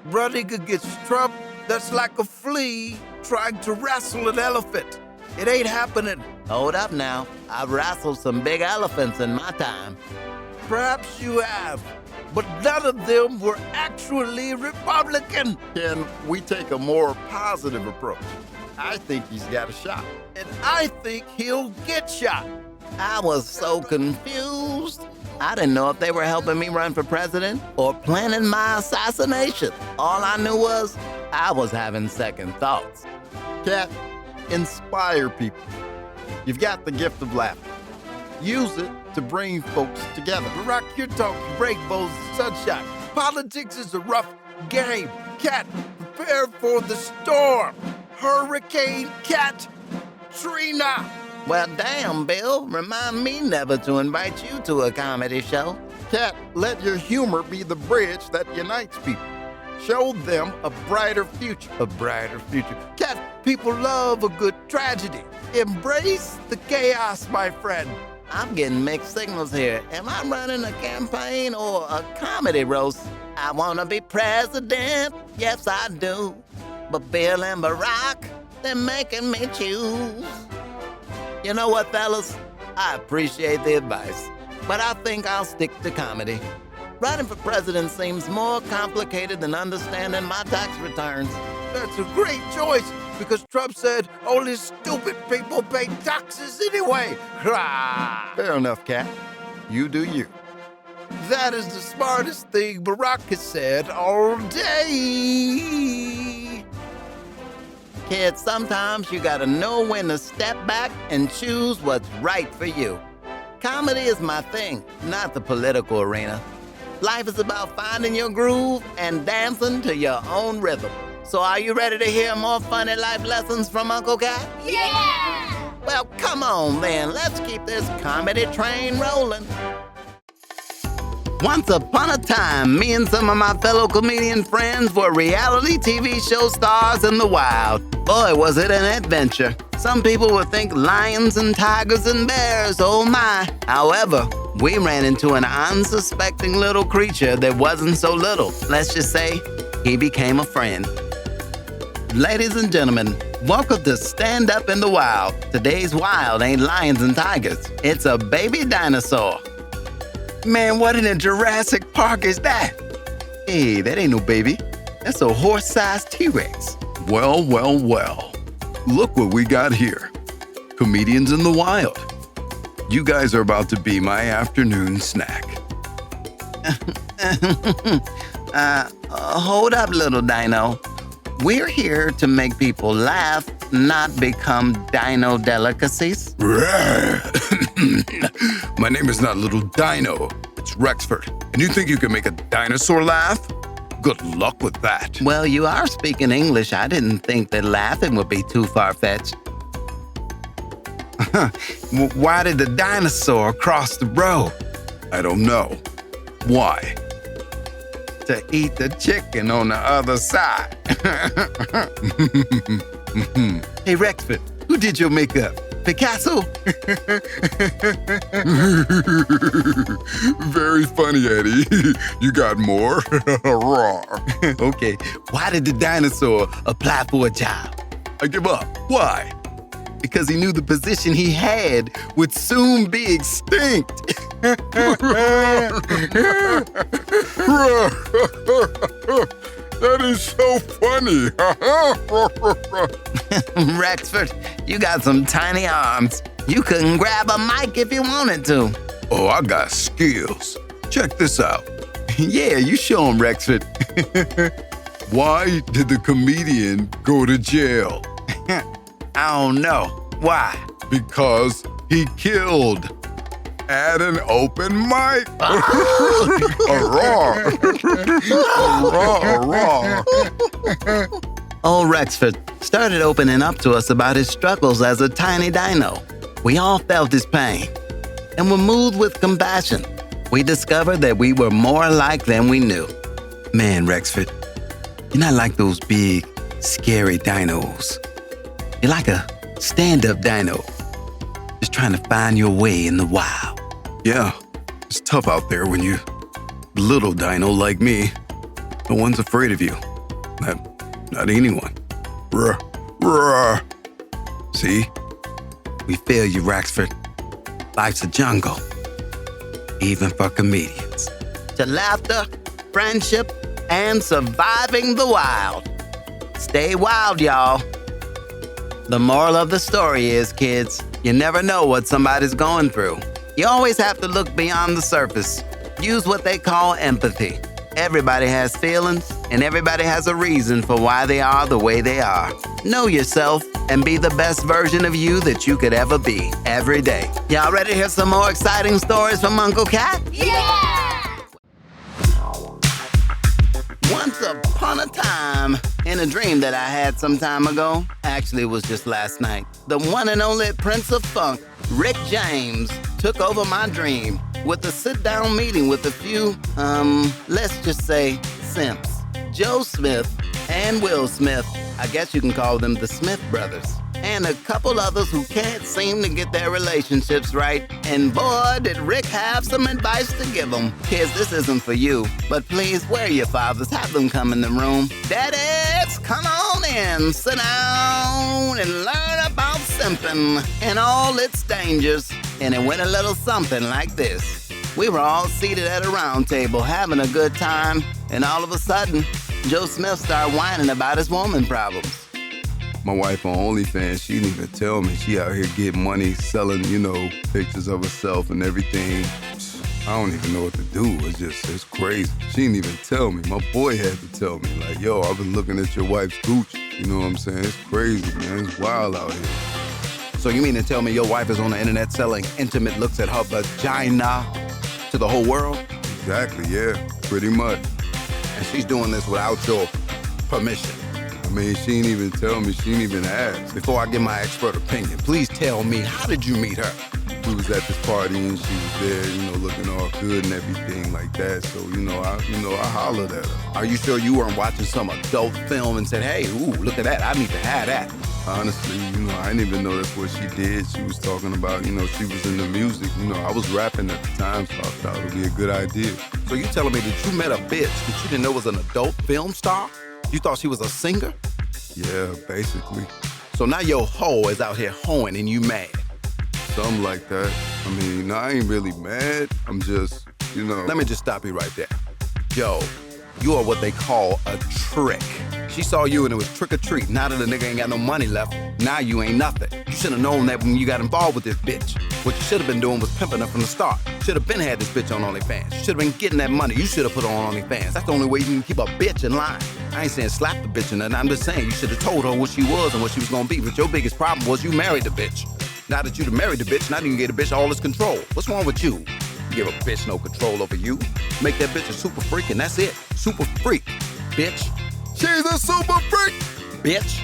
Running against Trump, that's like a flea trying to wrestle an elephant. It ain't happening. Hold up now. I've wrestled some big elephants in my time. Perhaps you have, but none of them were actually Republican. Can we take a more positive approach? I think he's got a shot. And I think he'll get shot. I was so confused. I didn't know if they were helping me run for president or planning my assassination. All I knew was I was having second thoughts. Katt, inspire people. You've got the gift of laughter. Use it to bring folks together. Barack, you're talking rainbows and sunshine. Politics is a rough game. Katt, prepare for the storm. Hurricane Katrina. Well, damn, Bill. Remind me never to invite you to a comedy show. Katt, let your humor be the bridge that unites people. Show them a brighter future. A brighter future. Katt, people love a good tragedy. Embrace the chaos, my friend. I'm getting mixed signals here. Am I running a campaign or a comedy roast? I want to be president. Yes, I do. But Bill and Barack, they're making me choose. You know what, fellas? I appreciate the advice, but I think I'll stick to comedy. Running for president seems more complicated than understanding my tax returns. That's a great choice, because Trump said only stupid people pay taxes anyway. Hurrah! Fair enough, Katt. You do you. That is the smartest thing Barack has said all day. Kids, sometimes you gotta know when to step back and choose what's right for you. Comedy is my thing, not the political arena. Life is about finding your groove and dancing to your own rhythm. So are you ready to hear more funny life lessons from Uncle Katt? Yeah! Well, come on then, let's keep this comedy train rolling. Once upon a time, me and some of my fellow comedian friends were reality TV show stars in the wild. Boy, was it an adventure. Some people would think lions and tigers and bears, oh my. However, we ran into an unsuspecting little creature that wasn't so little. Let's just say he became a friend. Ladies and gentlemen, welcome to Stand Up in the Wild. Today's wild ain't lions and tigers. It's a baby dinosaur. Man, what in the Jurassic Park is that? Hey, that ain't no baby. That's a horse-sized T-Rex. Well, well, well. Look what we got here. Comedians in the wild. You guys are about to be my afternoon snack. Hold up, little dino. We're here to make people laugh, not become dino delicacies. My name is not Little Dino. It's Rexford. And you think you can make a dinosaur laugh? Good luck with that. Well, you are speaking English. I didn't think that laughing would be too far-fetched. Why did the dinosaur cross the road? I don't know. Why? To eat the chicken on the other side. Hey, Rexford, who did your makeup? Picasso? Very funny, Eddie. You got more? Raw. Okay, why did the dinosaur apply for a job? I give up. Why? Because he knew the position he had would soon be extinct. That is so funny. Rexford, you got some tiny arms. You couldn't grab a mic if you wanted to. Oh, I got skills. Check this out. Yeah, you show him, Rexford. Why did the comedian go to jail? I don't know. Why? Because he killed at an open mic. Old Rexford started opening up to us about his struggles as a tiny dino. We all felt his pain and were moved with compassion. We discovered that we were more alike than we knew. Man, Rexford, you're not like those big, scary dinos. You're like a stand-up dino, just trying to find your way in the wild. Yeah, it's tough out there when you're a little dino like me. No one's afraid of you. Not anyone. Ruh, ruh. See? We feel you, Rexford. Life's a jungle, even for comedians. To laughter, friendship, and surviving the wild. Stay wild, y'all. The moral of the story is, kids, you never know what somebody's going through. You always have to look beyond the surface. Use what they call empathy. Everybody has feelings, and everybody has a reason for why they are the way they are. Know yourself and be the best version of you that you could ever be, every day. Y'all ready to hear some more exciting stories from Uncle Katt? Yeah! Once upon a time, in a dream that I had some time ago, actually it was just last night, the one and only Prince of Funk, Rick James, took over my dream with a sit-down meeting with a few, let's just say, simps. Joe Smith and Will Smith, I guess you can call them the Smith brothers, and a couple others who can't seem to get their relationships right. And boy, did Rick have some advice to give them. Kids, this isn't for you, but please, where are your fathers? Have them come in the room. Daddies, come on in, sit down, and learn about simping and all its dangers. And it went a little something like this. We were all seated at a round table having a good time, and all of a sudden, Joe Smith started whining about his woman problems. My wife on OnlyFans, she didn't even tell me. She out here getting money, selling, pictures of herself and everything. I don't even know what to do. It's crazy. She didn't even tell me. My boy had to tell me, like, yo, I've been looking at your wife's gooch. You know what I'm saying? It's crazy, man. It's wild out here. So you mean to tell me your wife is on the internet selling intimate looks at her vagina to the whole world? Exactly, yeah, pretty much. And she's doing this without your permission? I mean, she didn't even tell me. She didn't even ask. Before I give my expert opinion, please tell me, how did you meet her? We was at this party and she was there, looking all good and everything like that. So, I hollered at her. Are you sure you weren't watching some adult film and said, hey, ooh, look at that, I need to have that? Honestly, I didn't even know that's what she did. She was talking about, she was in the music. I was rapping at the time, so I thought it would be a good idea. So you telling me that you met a bitch that you didn't know was an adult film star? You thought she was a singer? Yeah, basically. So now your hoe is out here hoeing and you mad? Something like that. I mean, I ain't really mad. I'm just, Let me just stop you right there. Yo, you are what they call a trick. She saw you and it was trick or treat. Now that the nigga ain't got no money left, now you ain't nothing. You should have known that when you got involved with this bitch. What you should have been doing was pimping her from the start. Should have been had this bitch on OnlyFans. You should have been getting that money. You should have put her on OnlyFans. That's the only way you can keep a bitch in line. I ain't saying slap the bitch or nothing. I'm just saying you should have told her what she was and what she was gonna be. But your biggest problem was you married the bitch. Now that you done married the bitch, now you can get a bitch all this control. What's wrong with you? You give a bitch no control over you. Make that bitch a super freak and that's it. Super freak, bitch. She's a super freak, bitch.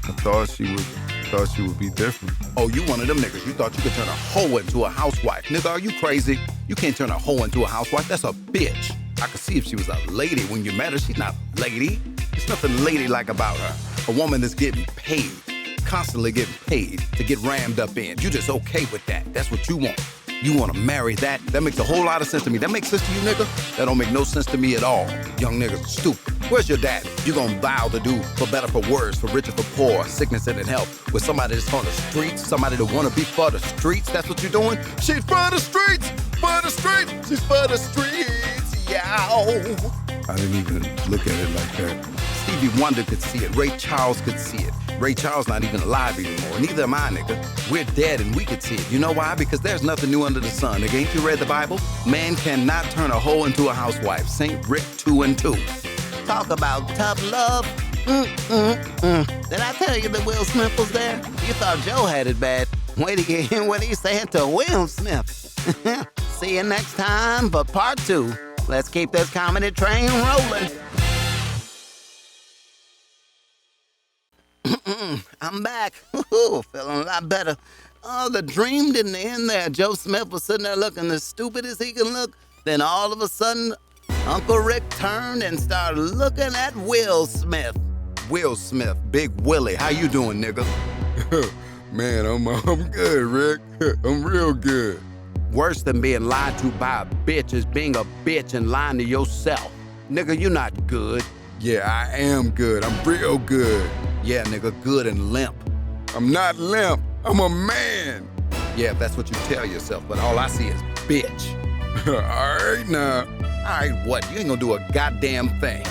I thought she would be different. Oh, you one of them niggas. You thought you could turn a hoe into a housewife. Nigga, are you crazy? You can't turn a hoe into a housewife. That's a bitch. I could see if she was a lady when you met her. She's not a lady. There's nothing ladylike about her. A woman that's getting paid, constantly getting paid to get rammed up in. You just okay with that. That's what you want. You want to marry that? That makes a whole lot of sense to me. That makes sense to you, nigga? That don't make no sense to me at all. Young niggas stupid. Where's your dad? You gonna vow to do for better, for worse, for richer, for poor, sickness and in health, with somebody that's on the streets, somebody that wanna be for the streets? That's what you're doing? She's for the streets, for the streets, she's for the streets, yow. I didn't even look at it like that. Stevie Wonder could see it. Ray Charles could see it. Ray Charles not even alive anymore. Neither am I, nigga. We're dead and we could see it. You know why? Because there's nothing new under the sun. Nigga, ain't you read the Bible? Man cannot turn a hoe into a housewife. St. Rick 2 and 2. Talk about tough love. Did I tell you that Will Smith was there? You thought Joe had it bad. Wait to get him what he said to Will Smith. See you next time for part 2. Let's keep this comedy train rolling. I'm back. Feeling a lot better. Oh, the dream didn't end there. Joe Smith was sitting there looking as stupid as he can look. Then all of a sudden, Uncle Rick turned and started looking at Will Smith. Will Smith, Big Willie, how you doing, nigga? Man, I'm good, Rick. I'm real good. Worse than being lied to by a bitch is being a bitch and lying to yourself. Nigga, you not good. Yeah, I am good. I'm real good. Yeah, nigga, good and limp. I'm not limp. I'm a man. Yeah, that's what you tell yourself, but all I see is bitch. All right, now. All right, what? You ain't gonna do a goddamn thing.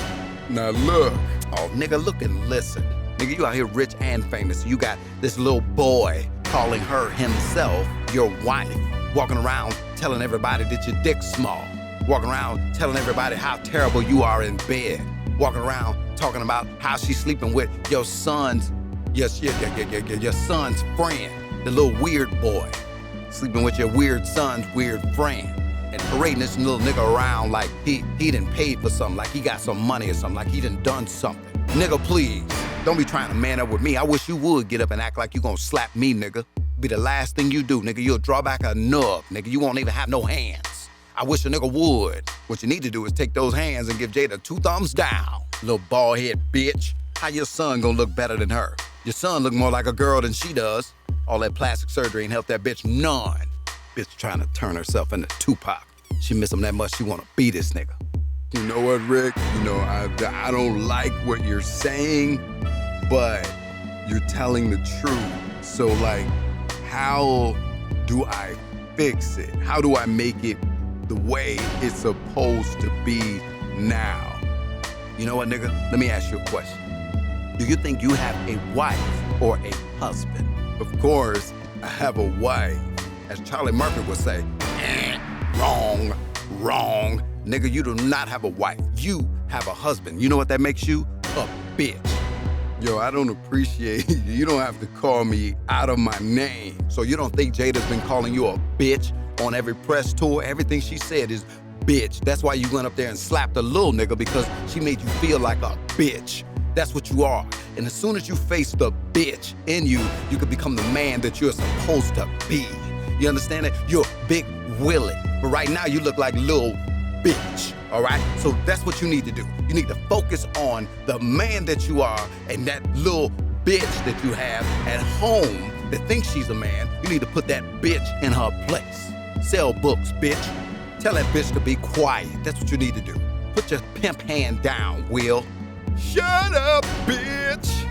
Now, look. Oh, nigga, look and listen. Nigga, you out here rich and famous. You got this little boy calling her himself your wife. Walking around telling everybody that your dick's small. Walking around telling everybody how terrible you are in bed. Walking around talking about how she's sleeping with your son's son's friend, the little weird boy. Sleeping with your weird son's weird friend. And parading this little nigga around like he done paid for something, like he got some money or something, like he done something. Nigga, please, don't be trying to man up with me. I wish you would get up and act like you gonna slap me, nigga. Be the last thing you do, nigga. You'll draw back a nub, nigga. You won't even have no hands. I wish a nigga would. What you need to do is take those hands and give Jada 2 thumbs down. Little bald head bitch. How your son gonna look better than her? Your son look more like a girl than she does. All that plastic surgery ain't helped that bitch none. Bitch trying to turn herself into Tupac. She miss him that much, she wanna be this nigga. You know what, Rick? I don't like what you're saying, but you're telling the truth. So, like, how do I fix it? How do I make it the way it's supposed to be now? You know what, nigga? Let me ask you a question. Do you think you have a wife or a husband? Of course, I have a wife. As Charlie Murphy would say, wrong. Nigga, you do not have a wife. You have a husband. You know what that makes you? A bitch. Yo, I don't appreciate you. You don't have to call me out of my name. So you don't think Jada's been calling you a bitch on every press tour? Everything she said is bitch. That's why you went up there and slapped a little nigga, because she made you feel like a bitch. That's what you are. And as soon as you face the bitch in you, you can become the man that you're supposed to be. You understand that? You're Big Willie. But right now you look like little bitch, all right? So that's what you need to do. You need to focus on the man that you are and that little bitch that you have at home that thinks she's a man. You need to put that bitch in her place. Sell books, bitch. Tell that bitch to be quiet. That's what you need to do. Put your pimp hand down, Will. Shut up, bitch,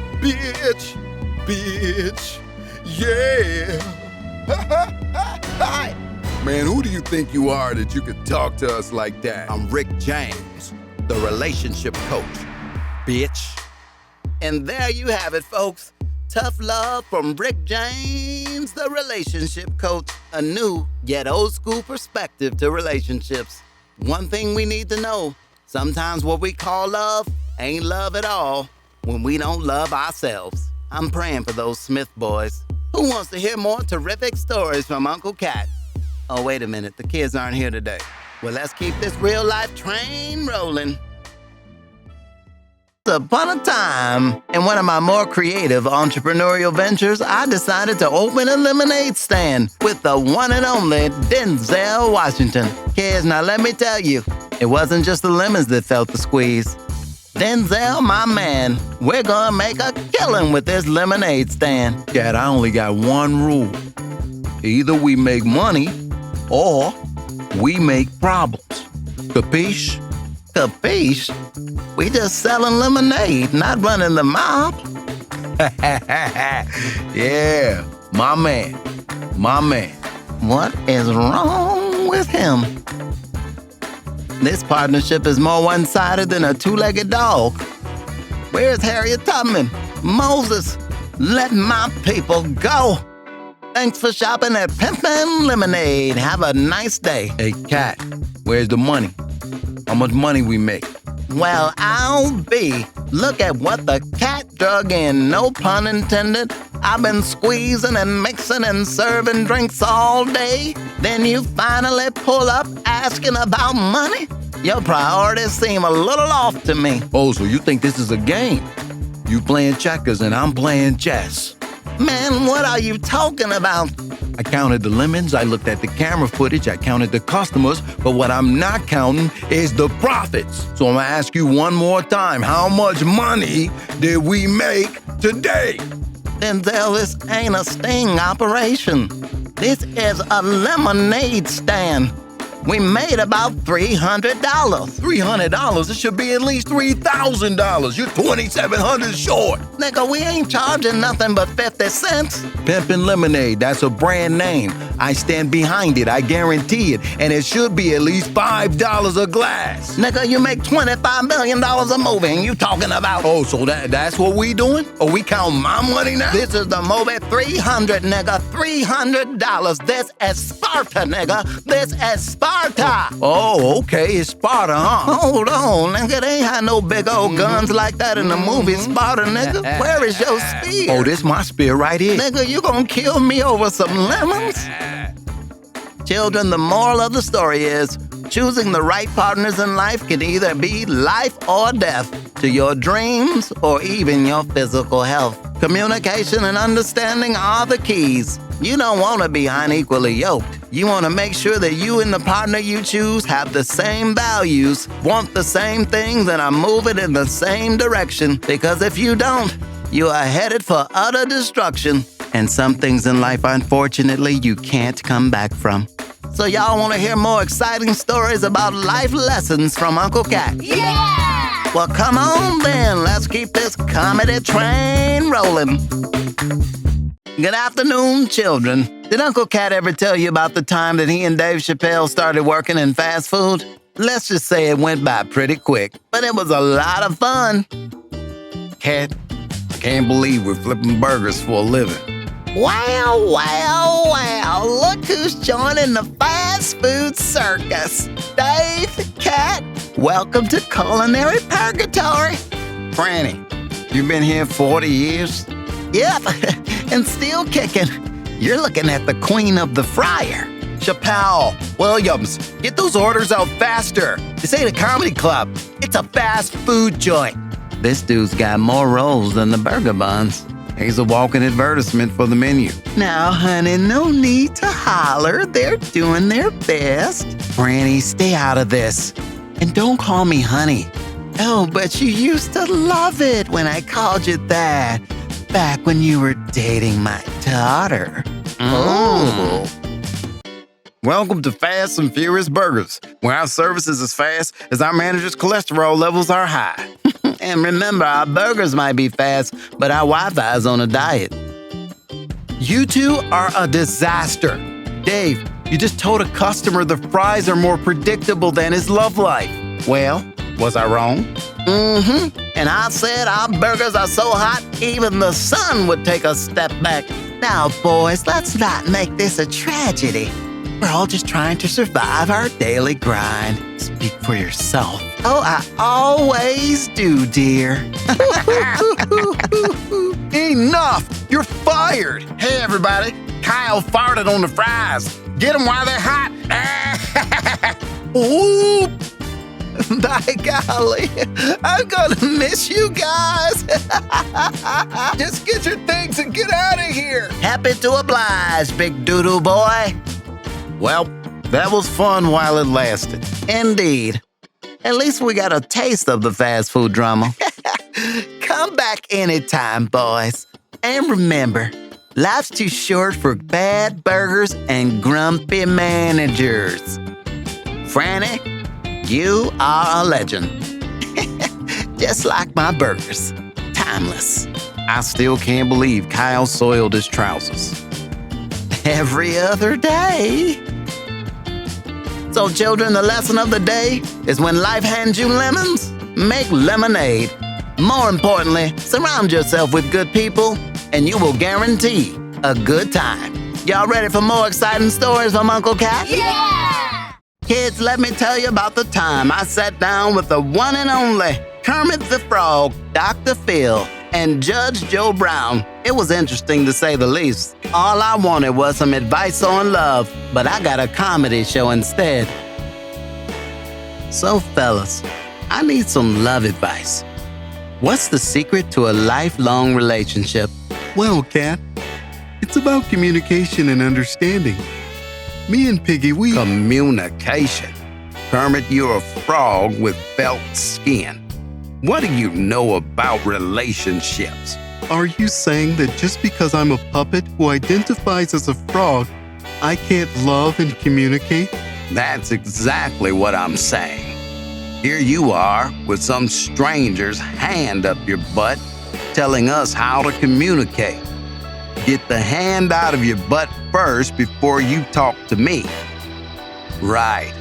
yeah. Man, who do you think you are that you could talk to us like that? I'm Rick James, the relationship coach, bitch. And there you have it, folks. Tough love from Rick James, the relationship coach. A new yet old school perspective to relationships. One thing we need to know, sometimes what we call love ain't love at all when we don't love ourselves. I'm praying for those Smith boys. Who wants to hear more terrific stories from Uncle Katt? Oh, wait a minute, the kids aren't here today. Well, let's keep this real life train rolling. Once upon a time, in one of my more creative entrepreneurial ventures, I decided to open a lemonade stand with the one and only Denzel Washington. Kids, now let me tell you, it wasn't just the lemons that felt the squeeze. Denzel, my man, we're gonna make a killing with this lemonade stand. Dad, I only got one rule. Either we make money or we make problems. Capiche? Capiche? We just selling lemonade, not running the mob. Yeah, my man. What is wrong with him? This partnership is more one-sided than a two-legged dog. Where's Harriet Tubman? Moses, let my people go. Thanks for shopping at Pimpin' Lemonade. Have a nice day. Hey, Katt, where's the money? How much money we make? Well, I'll be. Look at what the cat drug in, no pun intended. I've been squeezing and mixing and serving drinks all day. Then you finally pull up asking about money? Your priorities seem a little off to me. Oh, so you think this is a game? You playing checkers and I'm playing chess. Man, what are you talking about? I counted the lemons, I looked at the camera footage, I counted the customers, but what I'm not counting is the profits. So I'm gonna ask you one more time, how much money did we make today? Denzel, this ain't a sting operation. This is a lemonade stand. We made about $300. $300? It should be at least $3,000. You're $2,700 short. Nigga, we ain't charging nothing but 50 cents. Pimpin' Lemonade, that's a brand name. I stand behind it, I guarantee it. And it should be at least $5 a glass. Nigga, you make $25 million a movie and you talking about... Oh, so that's what we doing? Or we counting my money now? This is the movie $300, nigga. $300. This is Sparta, nigga. This is Sparta. Oh, okay, it's Sparta, huh? Hold on, nigga. They ain't had no big old guns like that in the movie Sparta, nigga. Where is your spear? Oh, this my spear right here. Nigga, you gonna kill me over some lemons? Children, the moral of the story is choosing the right partners in life can either be life or death to your dreams or even your physical health. Communication and understanding are the keys. You don't want to be unequally yoked. You want to make sure that you and the partner you choose have the same values, want the same things, and are moving in the same direction. Because if you don't, you are headed for utter destruction. And some things in life, unfortunately, you can't come back from. So y'all want to hear more exciting stories about life lessons from Uncle Katt? Yeah! Well, come on then, let's keep this comedy train rolling. Good afternoon, children. Did Uncle Katt ever tell you about the time that he and Dave Chappelle started working in fast food? Let's just say it went by pretty quick, but it was a lot of fun. Katt, I can't believe we're flipping burgers for a living. Wow, wow, wow. Look who's joining the fast food circus. Dave, Katt, welcome to culinary purgatory. Franny, you've been here 40 years? Yep, and still kicking. You're looking at the queen of the fryer. Chappelle, Williams, get those orders out faster. This ain't a comedy club. It's a fast food joint. This dude's got more rolls than the burger buns. He's a walking advertisement for the menu. Now, honey, no need to holler. They're doing their best. Franny, stay out of this. And don't call me honey. Oh, but you used to love it when I called you that. Back when you were dating my daughter. Oh. Welcome to Fast and Furious Burgers, where our service is as fast as our manager's cholesterol levels are high. And remember, our burgers might be fast, but our Wi-Fi is on a diet. You two are a disaster. Dave, you just told a customer the fries are more predictable than his love life. Well, was I wrong? Mm-hmm. And I said our burgers are so hot, even the sun would take a step back. Now, boys, let's not make this a tragedy. We're all just trying to survive our daily grind. Speak for yourself. Oh, I always do, dear. Enough! You're fired! Hey, everybody, Kyle farted on the fries. Get them while they're hot. Ooh. By golly, I'm gonna miss you guys. Just get your things and get out of here. Happy to oblige, big doodoo boy. Well, that was fun while it lasted. Indeed. At least we got a taste of the fast food drama. Come back anytime, boys. And remember, life's too short for bad burgers and grumpy managers. Franny, you are a legend. Just like my burgers. Timeless. I still can't believe Kyle soiled his trousers. Every other day. So, children, the lesson of the day is when life hands you lemons, make lemonade. More importantly, surround yourself with good people, and you will guarantee a good time. Y'all ready for more exciting stories from Uncle Katt? Yeah! Kids, let me tell you about the time I sat down with the one and only Kermit the Frog, Dr. Phil, and Judge Joe Brown. It was interesting to say the least. All I wanted was some advice on love, but I got a comedy show instead. So, fellas, I need some love advice. What's the secret to a lifelong relationship? Well, Katt, it's about communication and understanding. Me and Piggy, we... Communication. Kermit, you're a frog with felt skin. What do you know about relationships? Are you saying that just because I'm a puppet who identifies as a frog, I can't love and communicate? That's exactly what I'm saying. Here you are with some stranger's hand up your butt telling us how to communicate. Get the hand out of your butt first before you talk to me. Right.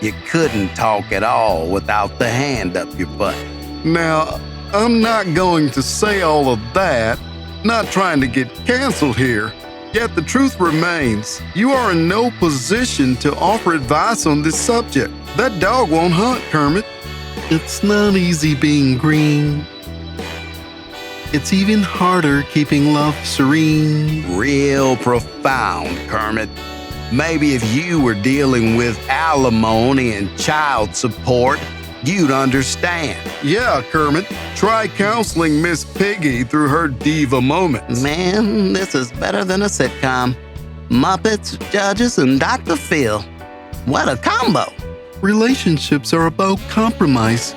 You couldn't talk at all without the hand up your butt. Now, I'm not going to say all of that, not trying to get canceled here. Yet the truth remains, you are in no position to offer advice on this subject. That dog won't hunt, Kermit. It's not easy being green. It's even harder keeping love serene. Real profound, Kermit. Maybe if you were dealing with alimony and child support, you'd understand. Yeah, Kermit. Try counseling Miss Piggy through her diva moments. Man, this is better than a sitcom. Muppets, judges, and Dr. Phil. What a combo. Relationships are about compromise.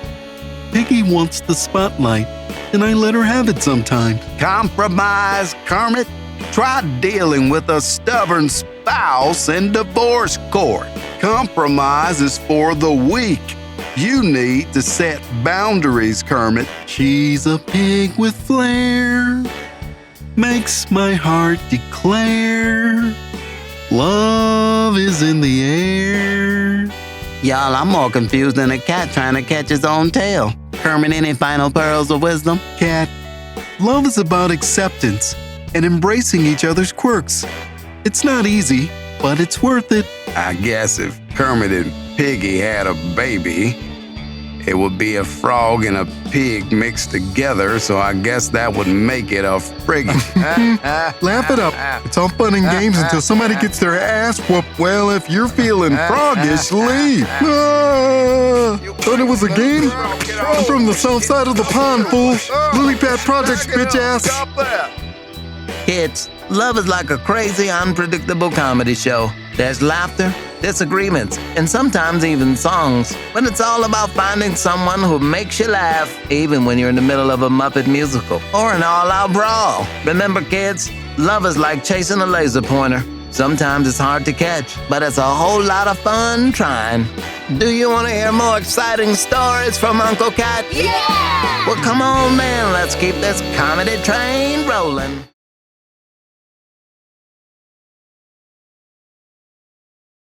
Piggy wants the spotlight, and I let her have it sometimes. Compromise, Kermit? Try dealing with a stubborn spouse in divorce court. Compromise is for the weak. You need to set boundaries, Kermit. She's a pig with flair, makes my heart declare, love is in the air. Y'all, I'm more confused than a cat trying to catch his own tail. Kermit, any final pearls of wisdom? Cat, love is about acceptance and embracing each other's quirks. It's not easy, but it's worth it. I guess if Kermit and Piggy had a baby, it would be a frog and a pig mixed together, so I guess that would make it a friggin'. Laugh it up. It's all fun and games until somebody gets their ass whooped. Well, if you're feeling froggish, leave. Thought it was a game? I'm from the south side of the pond, fool. Lily Pad Projects, bitch ass. Kids, love is like a crazy, unpredictable comedy show. There's laughter, disagreements, and sometimes even songs. But it's all about finding someone who makes you laugh, even when you're in the middle of a Muppet musical or an all-out brawl. Remember, kids, love is like chasing a laser pointer. Sometimes it's hard to catch, but it's a whole lot of fun trying. Do you want to hear more exciting stories from Uncle Katt? Yeah! Well, come on, man, let's keep this comedy train rolling.